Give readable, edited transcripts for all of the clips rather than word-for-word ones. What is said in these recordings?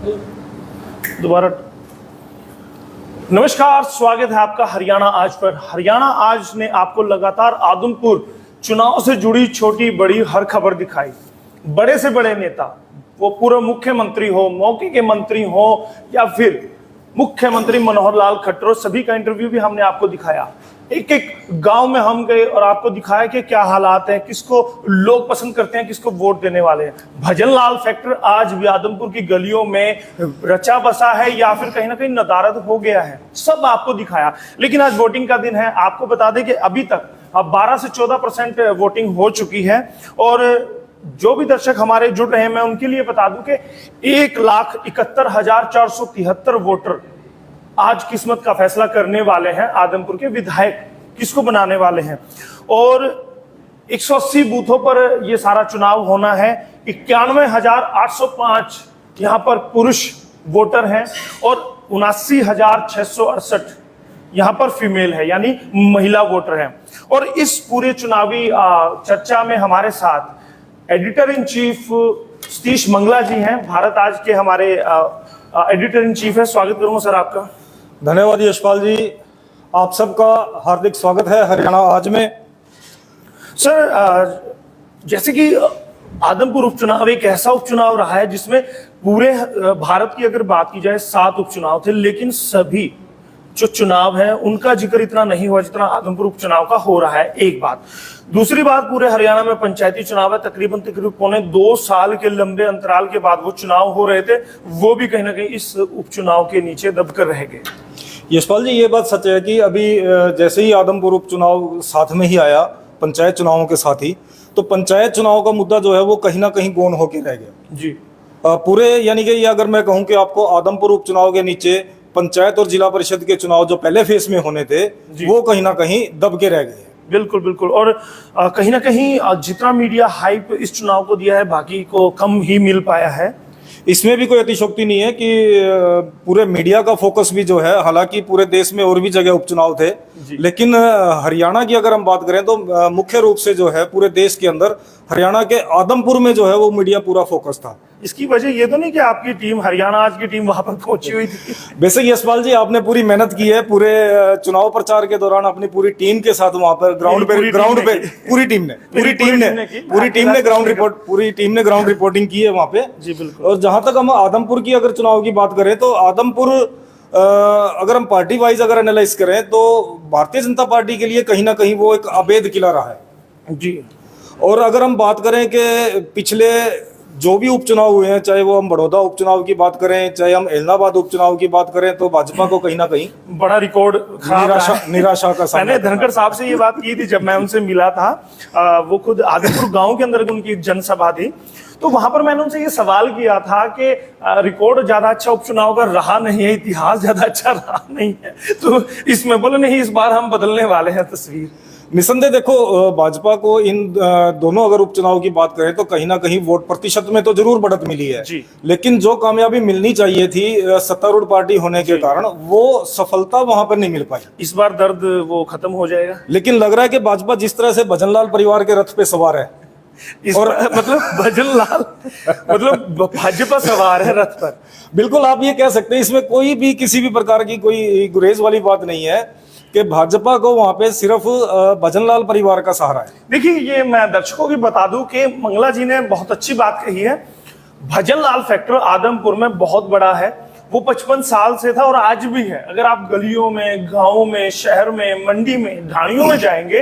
दोबारा नमस्कार, स्वागत है आपका हरियाणा आज पर। हरियाणा आज ने आपको लगातार आदमपुर चुनाव से जुड़ी छोटी बड़ी हर खबर दिखाई। बड़े से बड़े नेता, वो पूर्व मुख्यमंत्री हो, मौके के मंत्री हो या फिर मुख्यमंत्री मनोहर लाल खट्टर, सभी का इंटरव्यू भी हमने आपको दिखाया। एक एक गांव में हम गए और आपको दिखाया कि क्या हालात हैं, किसको लोग पसंद करते हैं, किसको वोट देने वाले हैं। भजन लाल फैक्टर आज भी आदमपुर की गलियों में रचा बसा है या फिर कहीं ना कहीं नदारद हो गया है, सब आपको दिखाया। लेकिन आज वोटिंग का दिन है। आपको बता दें कि अभी तक अब 12 से 14% वोटिंग हो चुकी है। और जो भी दर्शक हमारे जुड़ रहे हैं, मैं उनके लिए बता दूं कि 1,71,473 वोटर आज किस्मत का फैसला करने वाले हैं। आदमपुर के विधायक किसको बनाने वाले हैं। और 180 बूथों पर यह सारा चुनाव होना है। 91,805 यहां पर पुरुष वोटर हैं और 79,668 यहां पर फीमेल है, यानी महिला वोटर हैं। और इस पूरे चुनावी चर्चा में हमारे साथ editor in chief Satish Mangla ji हैं, भारत आज के हमारे एडिटर इन चीफ है। स्वागत करूंगा सर आपका। धन्यवाद यशपाल जी, आप सबका हार्दिक स्वागत है हरियाणा आज में। सर, जैसे कि आदमपुर उपचुनाव एक ऐसा उपचुनाव रहा है जिसमें पूरे भारत की अगर बात की जाए 7 उपचुनाव थे, लेकिन सभी जो चुनाव है उनका जिक्र इतना नहीं हुआ जितना आदमपुर उपचुनाव का हो रहा है। एक बात। दूसरी बात, पूरे हरियाणा में पंचायती चुनाव है। तकरीबन 2 साल के लंबे अंतराल के बाद वो चुनाव हो रहे थे, वो भी कहीं ना कहीं इस उपचुनाव के नीचे दबकर रह गए। यशपाल जी, ये बात सच है कि अभी जैसे ही आदमपुर उपचुनाव साथ में ही आया पंचायत चुनावों के साथ ही, तो पंचायत चुनाव का मुद्दा जो है वो कहीं ना कहीं गौन होके रह गया जी। पूरे, यानी कि ये अगर मैं कहूँ कि आपको आदमपुर उपचुनाव के नीचे पंचायत और जिला परिषद के चुनाव जो पहले फेज में होने थे वो कहीं ना कहीं दब के रह गए। बिल्कुल बिल्कुल। और कहीं ना कहीं जितना मीडिया हाइप इस चुनाव को दिया है, बाकी को कम ही मिल पाया है। इसमें भी कोई अतिशयोक्ति नहीं है कि पूरे मीडिया का फोकस भी जो है, हालांकि पूरे देश में और भी जगह उपचुनाव थे, लेकिन हरियाणा की अगर हम बात करें तो मुख्य रूप से जो है पूरे देश के अंदर हरियाणा के आदमपुर में जो है वो मीडिया पूरा फोकस था। इसकी वजह ये तो नहीं कि आपकी टीम, हरियाणा आज की टीम वहां पर पहुंची हुई थी। वैसे यशपाल जी, आपने पूरी मेहनत की है पूरे चुनाव प्रचार के दौरान, अपनी पूरी टीम के साथ वहां पर ग्राउंड पे पूरी टीम ने ग्राउंड रिपोर्टिंग की है वहां पे। जी बिल्कुल। और जहां तक हम आदमपुर की अगर चुनाव की बात करें तो आदमपुर अगर हम पार्टी वाइज अगर एनालाइज करें तो भारतीय जनता पार्टी के लिए कहीं ना कहीं वो एक अवैध किला रहा है जी। और अगर हम बात करें कि पिछले जो भी उपचुनाव हुए हैं, चाहे वो हम बड़ौदा उपचुनाव की बात करें, चाहे हम एलनाबाद उपचुनाव की बात करें, तो भाजपा को कहीं ना कहीं बड़ा रिकॉर्ड निराशा का सामना। मैंने धनखड़ साहब से ये बात की थी जब मैं उनसे मिला था। वो खुद आदमपुर गांव के अंदर उनकी जनसभा थी, तो वहां पर मैंने उनसे ये सवाल किया था कि रिकॉर्ड ज्यादा अच्छा उपचुनाव का रहा नहीं है, इतिहास ज्यादा अच्छा रहा नहीं है, तो इसमें बोले नहीं, इस बार हम बदलने वाले हैं तस्वीर। निसंदेह देखो, भाजपा को इन दोनों अगर उपचुनाव की बात करें तो कहीं ना कहीं वोट प्रतिशत में तो जरूर बढ़त मिली है, लेकिन जो कामयाबी मिलनी चाहिए थी सत्तारूढ़ पार्टी होने के कारण, वो सफलता वहां पर नहीं मिल पाई। इस बार दर्द वो खत्म हो जाएगा। लेकिन लग रहा है कि भाजपा जिस तरह से भजनलाल परिवार के रथ पे सवार है, और मतलब भजनलाल मतलब भाजपा सवार है रथ पर। बिल्कुल, आप ये कह सकते हैं। इसमें कोई भी किसी भी प्रकार की कोई गुरेज वाली बात नहीं है कि भाजपा को वहां पे सिर्फ भजनलाल परिवार का सहारा है। देखिए, ये मैं दर्शकों की बता दूं कि मंगला जी ने बहुत अच्छी बात कही है। भजनलाल फैक्टर आदमपुर में बहुत बड़ा है। वो 55 साल से था और आज भी है। अगर आप गलियों में, गांवों में, शहर में, मंडी में, ढाणियों में जाएंगे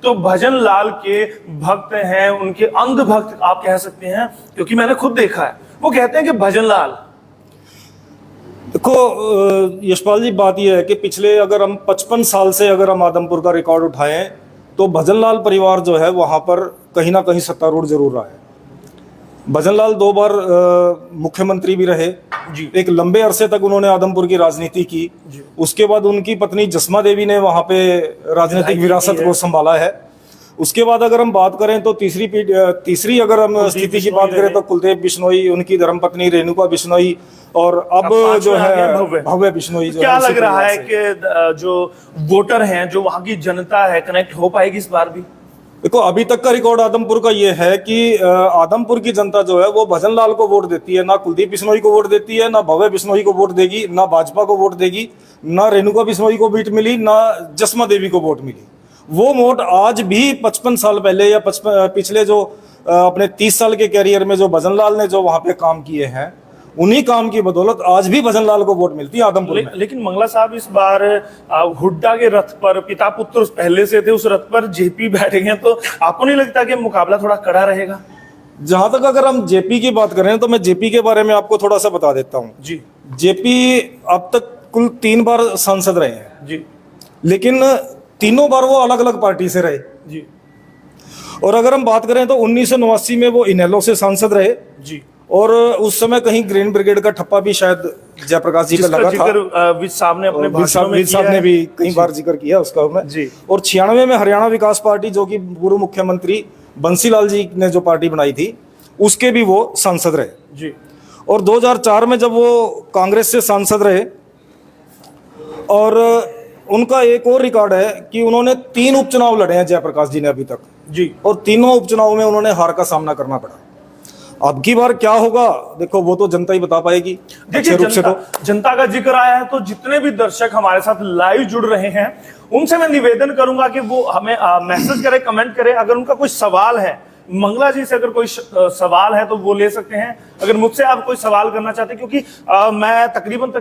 तो भजनलाल के भक्त हैं, उनके अंध भक्त आप कह सकते हैं, क्योंकि मैंने खुद देखा है। वो कहते हैं कि भजनलाल। देखो यशपाल जी, बात यह है कि पिछले अगर हम 55 साल से अगर हम आदमपुर का रिकॉर्ड उठाएं तो भजनलाल परिवार जो है वहां पर कहीं ना कहीं सत्तारूढ़ जरूर रहा है। भजनलाल 2 बार मुख्यमंत्री भी रहे जी। एक लंबे अरसे तक उन्होंने आदमपुर की राजनीति की। उसके बाद उनकी पत्नी जसमा देवी ने वहां पे राजनीतिक विरासत को संभाला है। उसके बाद अगर हम बात करें तो तीसरी अगर हम स्थिति की बात करें तो कुलदीप बिश्नोई, उनकी धर्मपत्नी रेणुका बिश्नोई, और अब जो है भव्य बिश्नोई। क्या लग रहा है कि जो वोटर हैं, जो वहां की जनता है, कनेक्ट हो पाएगी इस बार भी? देखो अभी तक का रिकॉर्ड आदमपुर का ये है कि आदमपुर की जनता जो है वो भजन लाल को वोट देती है, ना कुलदीप बिश्नोई को वोट देती है, ना भव्य बिश्नोई को वोट देगी, ना भाजपा को वोट देगी, ना रेणुका बिश्नोई को वोट मिली, ना जसमा देवी को वोट मिली। वो वोट आज भी 55 साल पहले या पिछले जो अपने 30 साल के कैरियर में जो भजन लाल ने जो वहां पे काम किए हैं, उन्हीं काम की बदौलत आज भी भजन लाल को वोट मिलती है आदमपुर में। लेकिन मंगला साहब इस बार हुड्डा के रथ पर पिता पुत्र पहले से थे, उस रथ पर जेपी बैठे हैं, तो आपको नहीं लगता कि मुकाबला थोड़ा कड़ा रहेगा? जहां तक अगर हम जेपी की बात करें तो मैं जेपी के बारे में आपको थोड़ा सा बता देता हूं जी। जेपी अब तक कुल 3 बार सांसद रहे हैं जी। लेकिन तीनों बार वो अलग अलग पार्टी से रहे जी। और अगर हम बात करें तो 1989 में वो इनेलो से सांसद रहे जी। और उस समय कहीं ग्रीन ब्रिगेड का ठप्पा भी शायद जयप्रकाश जी पे लगा था। विज साहब ने अपने विज साहब ने भी कई बार जिक्र किया उसका जी। और 96 में हरियाणा विकास पार्टी, जो कि पूर्व मुख्यमंत्री बंसीलाल जी ने जो पार्टी बनाई थी, उसके भी वो सांसद रहे जी। और 2004 में जब वो कांग्रेस से सांसद रहे, और उनका एक और रिकॉर्ड है कि उन्होंने 3 उपचुनाव लड़े हैं जयप्रकाश जी ने अभी तक जी, और तीनों उपचुनाव में उन्होंने हार का सामना करना पड़ा। अब की बार क्या होगा देखो, वो तो जनता ही बता पाएगी। देखिए, जनता का जिक्र आया है तो जितने भी दर्शक हमारे साथ लाइव जुड़ रहे हैं उनसे मैं निवेदन करूंगा कि वो हमें मैसेज करें, कमेंट करें। अगर उनका कोई सवाल है, मंगला जी से अगर कोई सवाल है तो वो ले सकते हैं। अगर मुझसे आप कोई सवाल करना चाहते हैं, क्योंकि मैं तकरीबन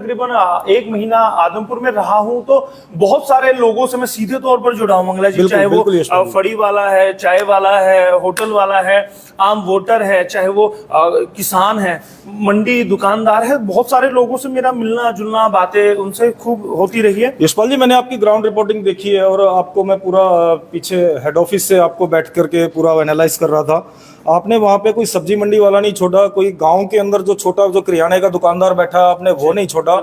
1 महीना आदमपुर में रहा हूं, तो बहुत सारे लोगों से मैं सीधे तौर पर जुड़ा हूं मंगला जी। चाहे वो फड़ी वाला है, चाय वाला है, होटल वाला है, आम वोटर है, चाहे वो किसान है, मंडी दुकानदार है, बहुत सारे लोगों से मेरा मिलना जुलना, बातें उनसे खूब होती रही है। यशपाल जी, मैंने आपकी ग्राउंड रिपोर्टिंग देखी है और आपको मैं पूरा पीछे हेड ऑफिस से आपको बैठ करके पूरा एनालाइज कर रहा था। आपने वहां पे कोई सब्जी मंडी वाला नहीं छोड़ा, कोई गांव के अंदर जो छोटा जो किराने का दुकानदार बैठा आपने वो नहीं छोड़ा,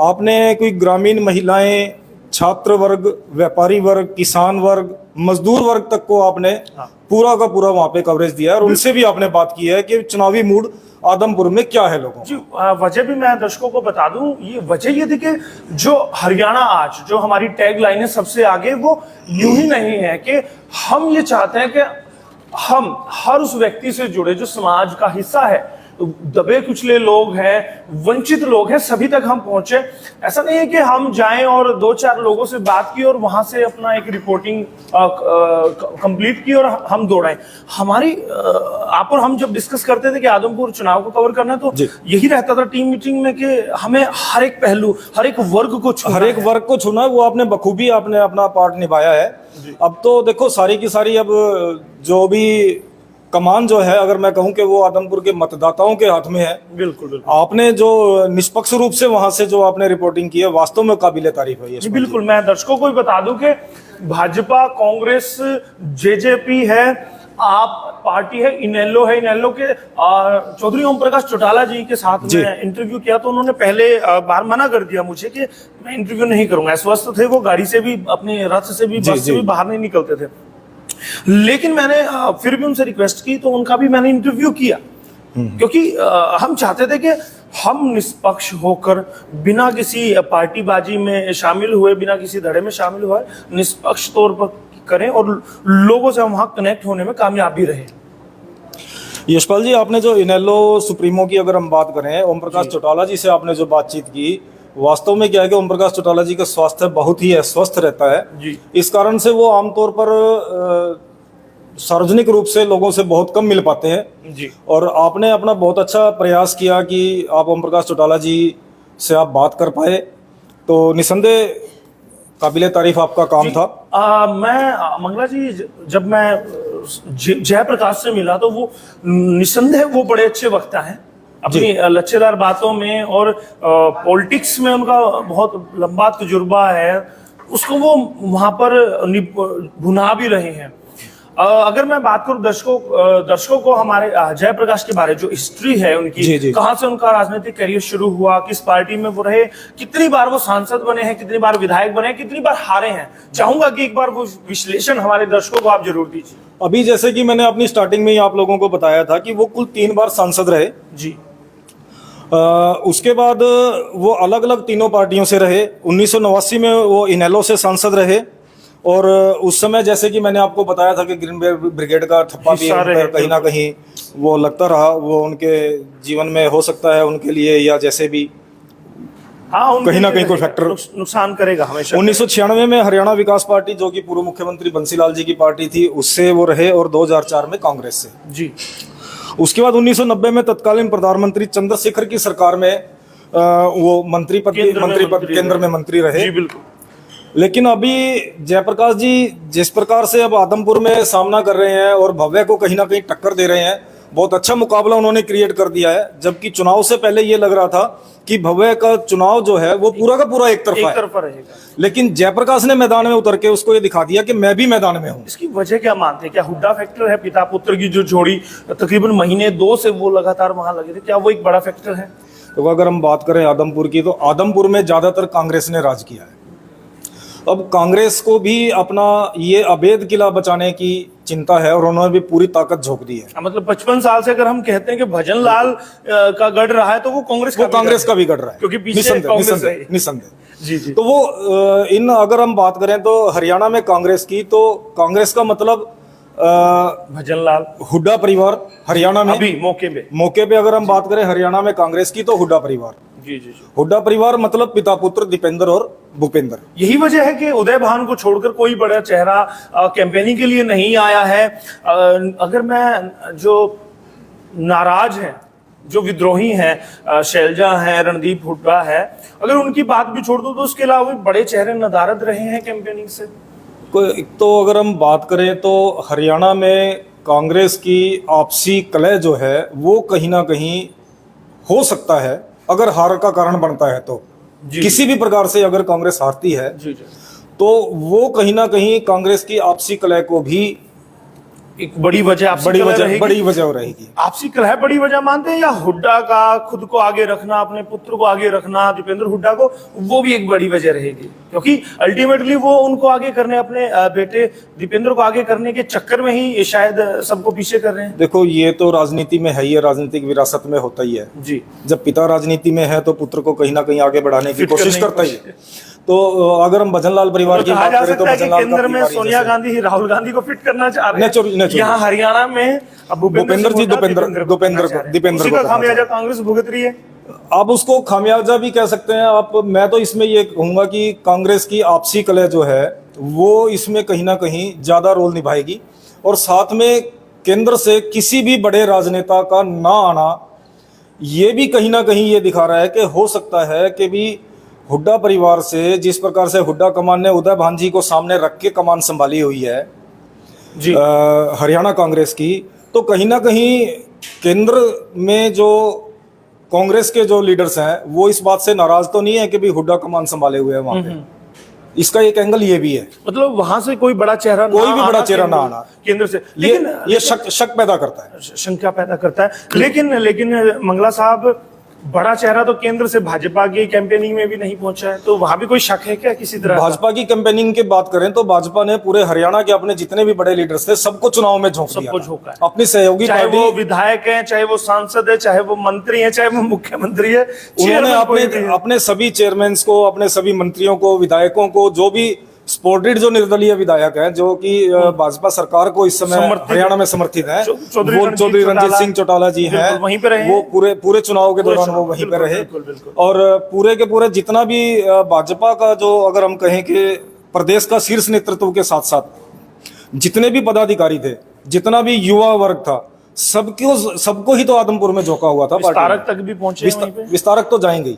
आपने कोई ग्रामीण महिलाएं, छात्र वर्ग, व्यापारी वर्ग, किसान वर्ग, मजदूर वर्ग तक को आपने पूरा का पूरा वहां पे कवरेज दिया है और उनसे भी आपने बात की है कि चुनावी मूड आदमपुर में क्या है लोगों जी। वजह भी मैं दर्शकों को बता दूं, ये वजह ये थी कि जो हरियाणा आज, जो हमारी टैग लाइन है सबसे आगे, वो यूं ही नहीं है कि हम ये चाहते हैं कि हम हर उस व्यक्ति से जुड़े जो समाज का हिस्सा है, दबे कुचले लोग हैं, वंचित लोग हैं, सभी तक हम पहुंचे। ऐसा नहीं है कि हम जाएं और 2-4 लोगों से बात की और वहां से अपना एक रिपोर्टिंग कंप्लीट की और हम दौड़ाएं। हमारी आप और हम जब डिस्कस करते थे कि आदमपुर चुनाव को कवर करना है, तो यही रहता था टीम मीटिंग में कि हमें हर एक पहलू, हर एक वर्ग को छूना है। वो आपने बखूबी आपने अपना पार्ट निभाया है। अब तो देखो सारी की सारी अब जो भी कमान जो है, अगर मैं कहूं कि वो आदमपुर के मतदाताओं के हाथ में है। बिल्कुल बिल्कुल। आपने जो निष्पक्ष रूप से वहां से जो आपने रिपोर्टिंग की है, वास्तव में काबिले तारीफ है ये। बिल्कुल, मैं दर्शकों को भी बता दूं कि भाजपा, कांग्रेस, जेजेपी है, आप पार्टी है, इनेलो है। इनेलो के चौधरी ओम प्रकाश चौटाला जी के साथ में इंटरव्यू किया तो उन्होंने पहले बार मना कर दिया मुझे कि मैं इंटरव्यू नहीं करूंगा। अस्वस्थ थे वो, गाड़ी से भी, अपने रथ से भी, बस से भी बाहर नहीं निकलते थे। लेकिन मैंने फिर भी उनसे रिक्वेस्ट की तो उनका भी मैंने इंटरव्यू किया, क्योंकि हम चाहते थे कि हम निष्पक्ष होकर, बिना किसी पार्टीबाजी में शामिल हुए, बिना किसी धड़े में शामिल हुए, निष्पक्ष तौर पर करें और लोगों से हम वहां कनेक्ट होने में कामयाब भी रहे। यशपाल जी, आपने जो इनेलो सुप्रीमो की अगर हम बात करें, ओम प्रकाश चौटाला जी से आपने जो बातचीत की, वास्तव में क्या है कि ओम प्रकाश चौटाला जी का स्वास्थ्य बहुत ही अस्वस्थ रहता है जी। इस कारण से वो आमतौर पर सार्वजनिक रूप से लोगों से बहुत कम मिल पाते हैं जी। और आपने अपना बहुत अच्छा प्रयास किया कि आप ओम प्रकाश चौटाला जी से आप बात कर पाए, तो निसंदेह काबिले तारीफ आपका काम था। मैं मंगला जी, जब मैं जयप्रकाश से मिला तो वो निसंदेह वो बड़े अच्छे वक्ता हैं, अपनी लचीदार बातों में और पॉलिटिक्स में उनका बहुत लंबा तजुर्बा है, उसको वो वहां पर भुना भी रहे हैं। अगर मैं बात करूं दर्शकों को हमारे जयप्रकाश के बारे, जो हिस्ट्री है उनकी, कहां से उनका राजनीतिक करियर शुरू हुआ, किस पार्टी में वो रहे, कितनी बार वो सांसद बने हैं, कितनी बार विधायक बने हैं, कितनी बार हारे हैं, चाहूंगा कि एक बार वो विश्लेषण हमारे दर्शकों को आप जरूर दीजिए। अभी जैसे कि मैंने अपनी स्टार्टिंग में ही आप लोगों को बताया था कि वो कुल 3 बार सांसद रहे जी। उसके बाद वो अलग अलग तीनों पार्टियों से रहे। 1989 में वो इनेलो से सांसद रहे और उस समय जैसे कि मैंने आपको बताया था कि ग्रीन ब्रिगेड का थप्पा भी हिस्सा उन पर रहे, कहीं ना कहीं वो लगता रहा, वो उनके जीवन में हो सकता है उनके लिए या जैसे भी हाँ, उनके कहीं ना लिए कहीं कोई रहेगा, फैक्टर नुकसान करेगा हमेशा। 1996 में हरियाणा विकास पार्टी, जो कि पूर्व मुख्यमंत्री बंसीलाल जी की पार्टी थी, उससे वो रहे, और 2004 में कांग्रेस से। जी। उसके बाद 1990 में तत्कालीन प्रधानमंत्री चंद्रशेखर की सरकार में वो केंद्र में मंत्री रहे। जी बिल्कुल। लेकिन अभी जयप्रकाश जी जिस प्रकार से अब आदमपुर में सामना कर रहे हैं और भव्य को कहीं ना कहीं टक्कर दे रहे हैं, बहुत अच्छा मुकाबला उन्होंने क्रिएट कर दिया है। जबकि चुनाव से पहले ये लग रहा था कि भव्य का चुनाव जो है वो पूरा का पूरा एक तरफा रहेगा, लेकिन जयप्रकाश ने मैदान में उतर के उसको ये दिखा दिया कि मैं भी मैदान में हूँ। इसकी वजह क्या मानते हैं? क्या हुड्डा फैक्टर है? पिता पुत्र की जो जोड़ी तकरीबन महीने 2 से वो लगातार वहां लगे थे, क्या वो एक बड़ा फैक्टर है? तो अगर हम बात करें आदमपुर की, तो आदमपुर में ज्यादातर कांग्रेस ने राज किया है। अब कांग्रेस को भी अपना ये अवैध किला बचाने की चिंता है और उन्होंने भी पूरी ताकत झोंक दी है। मतलब 55 साल से अगर हम कहते हैं कि भजन लाल का गढ़ रहा है, तो वो कांग्रेस का भी गढ़ रहा है, क्योंकि पीछे कांग्रेस है। निसंदेह। जी जी। तो वो अगर हम बात करें तो हरियाणा में कांग्रेस की, तो कांग्रेस का मतलब भजन लाल, हुड्डा परिवार हरियाणा में अभी मौके पे अगर हम बात करें हरियाणा में कांग्रेस की, तो हुड्डा परिवार। जी जी जी। हुड्डा परिवार मतलब पिता पुत्र दीपेंद्र और भूपेंद्र। यही वजह है कि उदय भान को छोड़कर कोई बड़ा चेहरा कैंपेनिंग के लिए नहीं आया है। अगर मैं जो नाराज हैं, जो विद्रोही हैं, शैलजा है, रणदीप हुड्डा है, अगर उनकी बात भी छोड़ दो तो उसके अलावा बड़े चेहरे नदारद रहे हैं कैंपेनिंग से। तो अगर हम बात करें तो हरियाणा में कांग्रेस की आपसी कलह जो है वो कहीं ना कहीं हो सकता है, अगर हार का कारण बनता है तो किसी भी प्रकार से अगर कांग्रेस हारती है जी जी, तो वो कहीं ना कहीं कांग्रेस की आपसी कलह को भी एक बड़ी वजह रहेगी। आपसी कलह बड़ी वजह मानते हैं, या हुड्डा का खुद को आगे रखना, अपने पुत्र को आगे रखना, दीपेंद्र हुड्डा को, वो भी एक बड़ी वजह रहेगी? क्योंकि अल्टीमेटली वो उनको आगे करने, अपने बेटे दीपेंद्र को आगे करने के चक्कर में ही शायद सबको पीछे कर रहे हैं। देखो, ये तो राजनीति में है ही, राजनीतिक विरासत में होता ही है जी। जब पिता राजनीति में है तो पुत्र को कहीं ना कहीं आगे बढ़ाने की कोशिश करता ही है। तो अगर हम भजनलाल परिवार की बात करें तो भजनलाल केंद्र में सोनिया गांधी ही राहुल गांधी को फिट करना चाह रहे हैं, यहाँ हरियाणा में अब भूपेंद्र दीपेंद्र का खामियाजा कांग्रेस भुगत रही है। आप उसको खामियाजा भी कह सकते हैं आप। मैं तो इसमें ये कहूंगा कि कांग्रेस की आपसी कलह जो है वो इसमें कहीं ना कहीं ज्यादा रोल निभाएगी, और साथ में केंद्र से किसी भी बड़े राजनेता का ना आना ये भी कहीं ना कहीं ये दिखा रहा है कि हो सकता है कि भी हुड्डा परिवार से, जिस प्रकार से हुड्डा कमान ने उदय भान जी को सामने रख के कमान संभाली हुई है जी हरियाणा कांग्रेस की, तो कहीं ना कहीं केंद्र में जो कांग्रेस के जो लीडर्स हैं वो इस बात से नाराज तो नहीं है कि भी हुड्डा कमान संभाले हुए हैं वहां पे। इसका एक एंगल ये भी है, मतलब वहां से कोई भी बड़ा चेहरा ना आना केंद्र से, लेकिन ये शक पैदा करता है, शंका पैदा करता है। लेकिन मंगला साहब, बड़ा चेहरा तो केंद्र से भाजपा की कैंपेनिंग में भी नहीं पहुंचा है, तो वहां भी कोई शक है क्या किसी तरह? भाजपा की कैंपेनिंग की बात करें तो भाजपा ने पूरे हरियाणा के अपने जितने भी बड़े लीडर्स थे सबको चुनाव में झोंका है। अपनी सहयोगी चाहे वो विधायक हैं, चाहे वो सांसद है, चाहे वो मंत्री है, चाहे वो मुख्यमंत्री है, उन्होंने अपने सभी चेयरमैन को, अपने सभी मंत्रियों को, विधायकों को, जो भी सपोर्टेड जो निर्दलीय विधायक हैं जो कि भाजपा सरकार को इस समय हरियाणा में समर्थित हैं, वो चौधरी रंजीत सिंह चौटाला जी हैं, वहीं पे रहे, वो पूरे चुनाव के दौरान वो वहीं पे रहे। और पूरे के पूरे जितना भी भाजपा का जो, अगर हम कहें कि प्रदेश का शीर्ष नेतृत्व के साथ साथ जितने भी पदाधिकारी थे, जितना भी युवा वर्ग था, सबको ही तो आदमपुर में झोंका हुआ था। विस्तारक तक भी पहुंचे, विस्तारक तो जाएंगे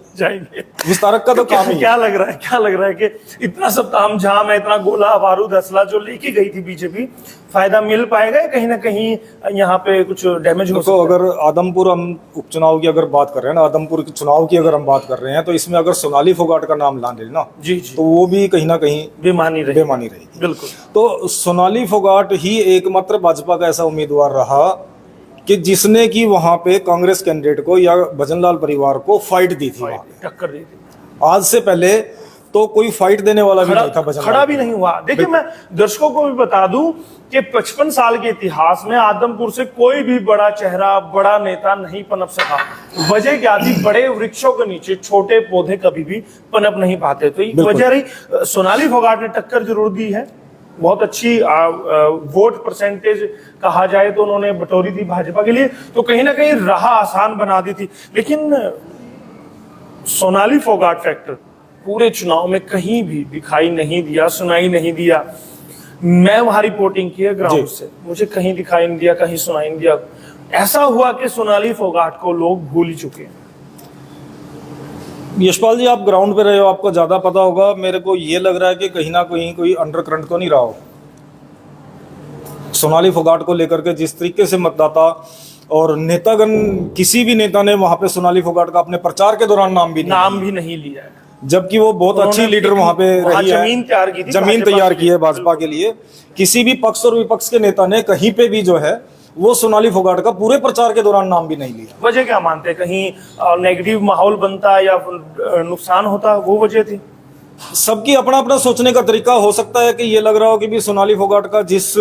विस्तारक का तो काम ही क्या लग रहा है कि इतना सब तामझाम है, इतना गोला बारूद असला जो लेके गई थी बीजेपी, फायदा मिल पाएगा? कहीं ना कहीं यहाँ पे कुछ डैमेज हो सकता है? अगर आदमपुर, हम उपचुनाव की अगर बात कर रहे हैं ना, आदमपुर के चुनाव की अगर हम बात कर रहे हैं, तो इसमें अगर सोनाली फोगाट का नाम ला ले ना जी, तो वो भी कहीं ना कहीं बेमानी रहेगी। बिल्कुल। तो सोनाली फोगाट ही एकमात्र भाजपा का ऐसा उम्मीदवार रहा कि जिसने की वहां पे कांग्रेस कैंडिडेट को या भजनलाल परिवार को फाइट दी थी, टक्कर दी थी। आज से पहले तो कोई फाइट देने वाला भी नहीं था, खड़ा भी नहीं हुआ। देखिए, मैं दर्शकों को भी बता दूं कि 55 साल के इतिहास में आदमपुर से कोई भी बड़ा चेहरा, बड़ा नेता नहीं पनप सका। वजह क्या थी? बड़े वृक्षों के नीचे छोटे पौधे कभी भी पनप नहीं पाते। तो ये वजह रही। सोनाली फोगाट ने टक्कर जरूर दी है, बहुत अच्छी वोट परसेंटेज कहा जाए तो उन्होंने बटोरी थी भाजपा के लिए, तो कहीं ना कहीं राह आसान बना दी थी। लेकिन सोनाली फोगाट फैक्टर पूरे चुनाव में कहीं भी दिखाई नहीं दिया, सुनाई नहीं दिया। मैं वहां रिपोर्टिंग की है ग्राउंड से, मुझे कहीं दिखाई नहीं दिया, कहीं सुनाई नहीं दिया। ऐसा हुआ कि सोनाली फोगाट को लोग भूल ही चुके हैं। यशपाल जी, आप ग्राउंड पे रहे हो, आपको ज्यादा पता होगा। मेरे को ये लग रहा है कि कहीं ना कहीं कोई अंडर करंट तो नहीं रहा हो सोनाली फोगाट को लेकर के। जिस तरीके से मतदाता और नेतागण, किसी भी नेता ने वहां पे सोनाली फोगाट का अपने प्रचार के दौरान नाम भी नहीं लिया है, जबकि वो बहुत अच्छी लीडर वहां पे रही है, जमीन तैयार की थी, जमीन तैयार की है भाजपा के लिए। किसी भी पक्ष और विपक्ष के नेता ने कहीं पे भी जो है वो सोनाली फोगाट का पूरे प्रचार के दौरान नाम भी नहीं लिया। वजह क्या मानते हैं? कहीं नेगेटिव माहौल बनता या नुकसान होता, वो वजह थी? सबकी अपना अपना सोचने का तरीका हो सकता है कि ये लग रहा हो कि भी सोनाली फोगाट का जिस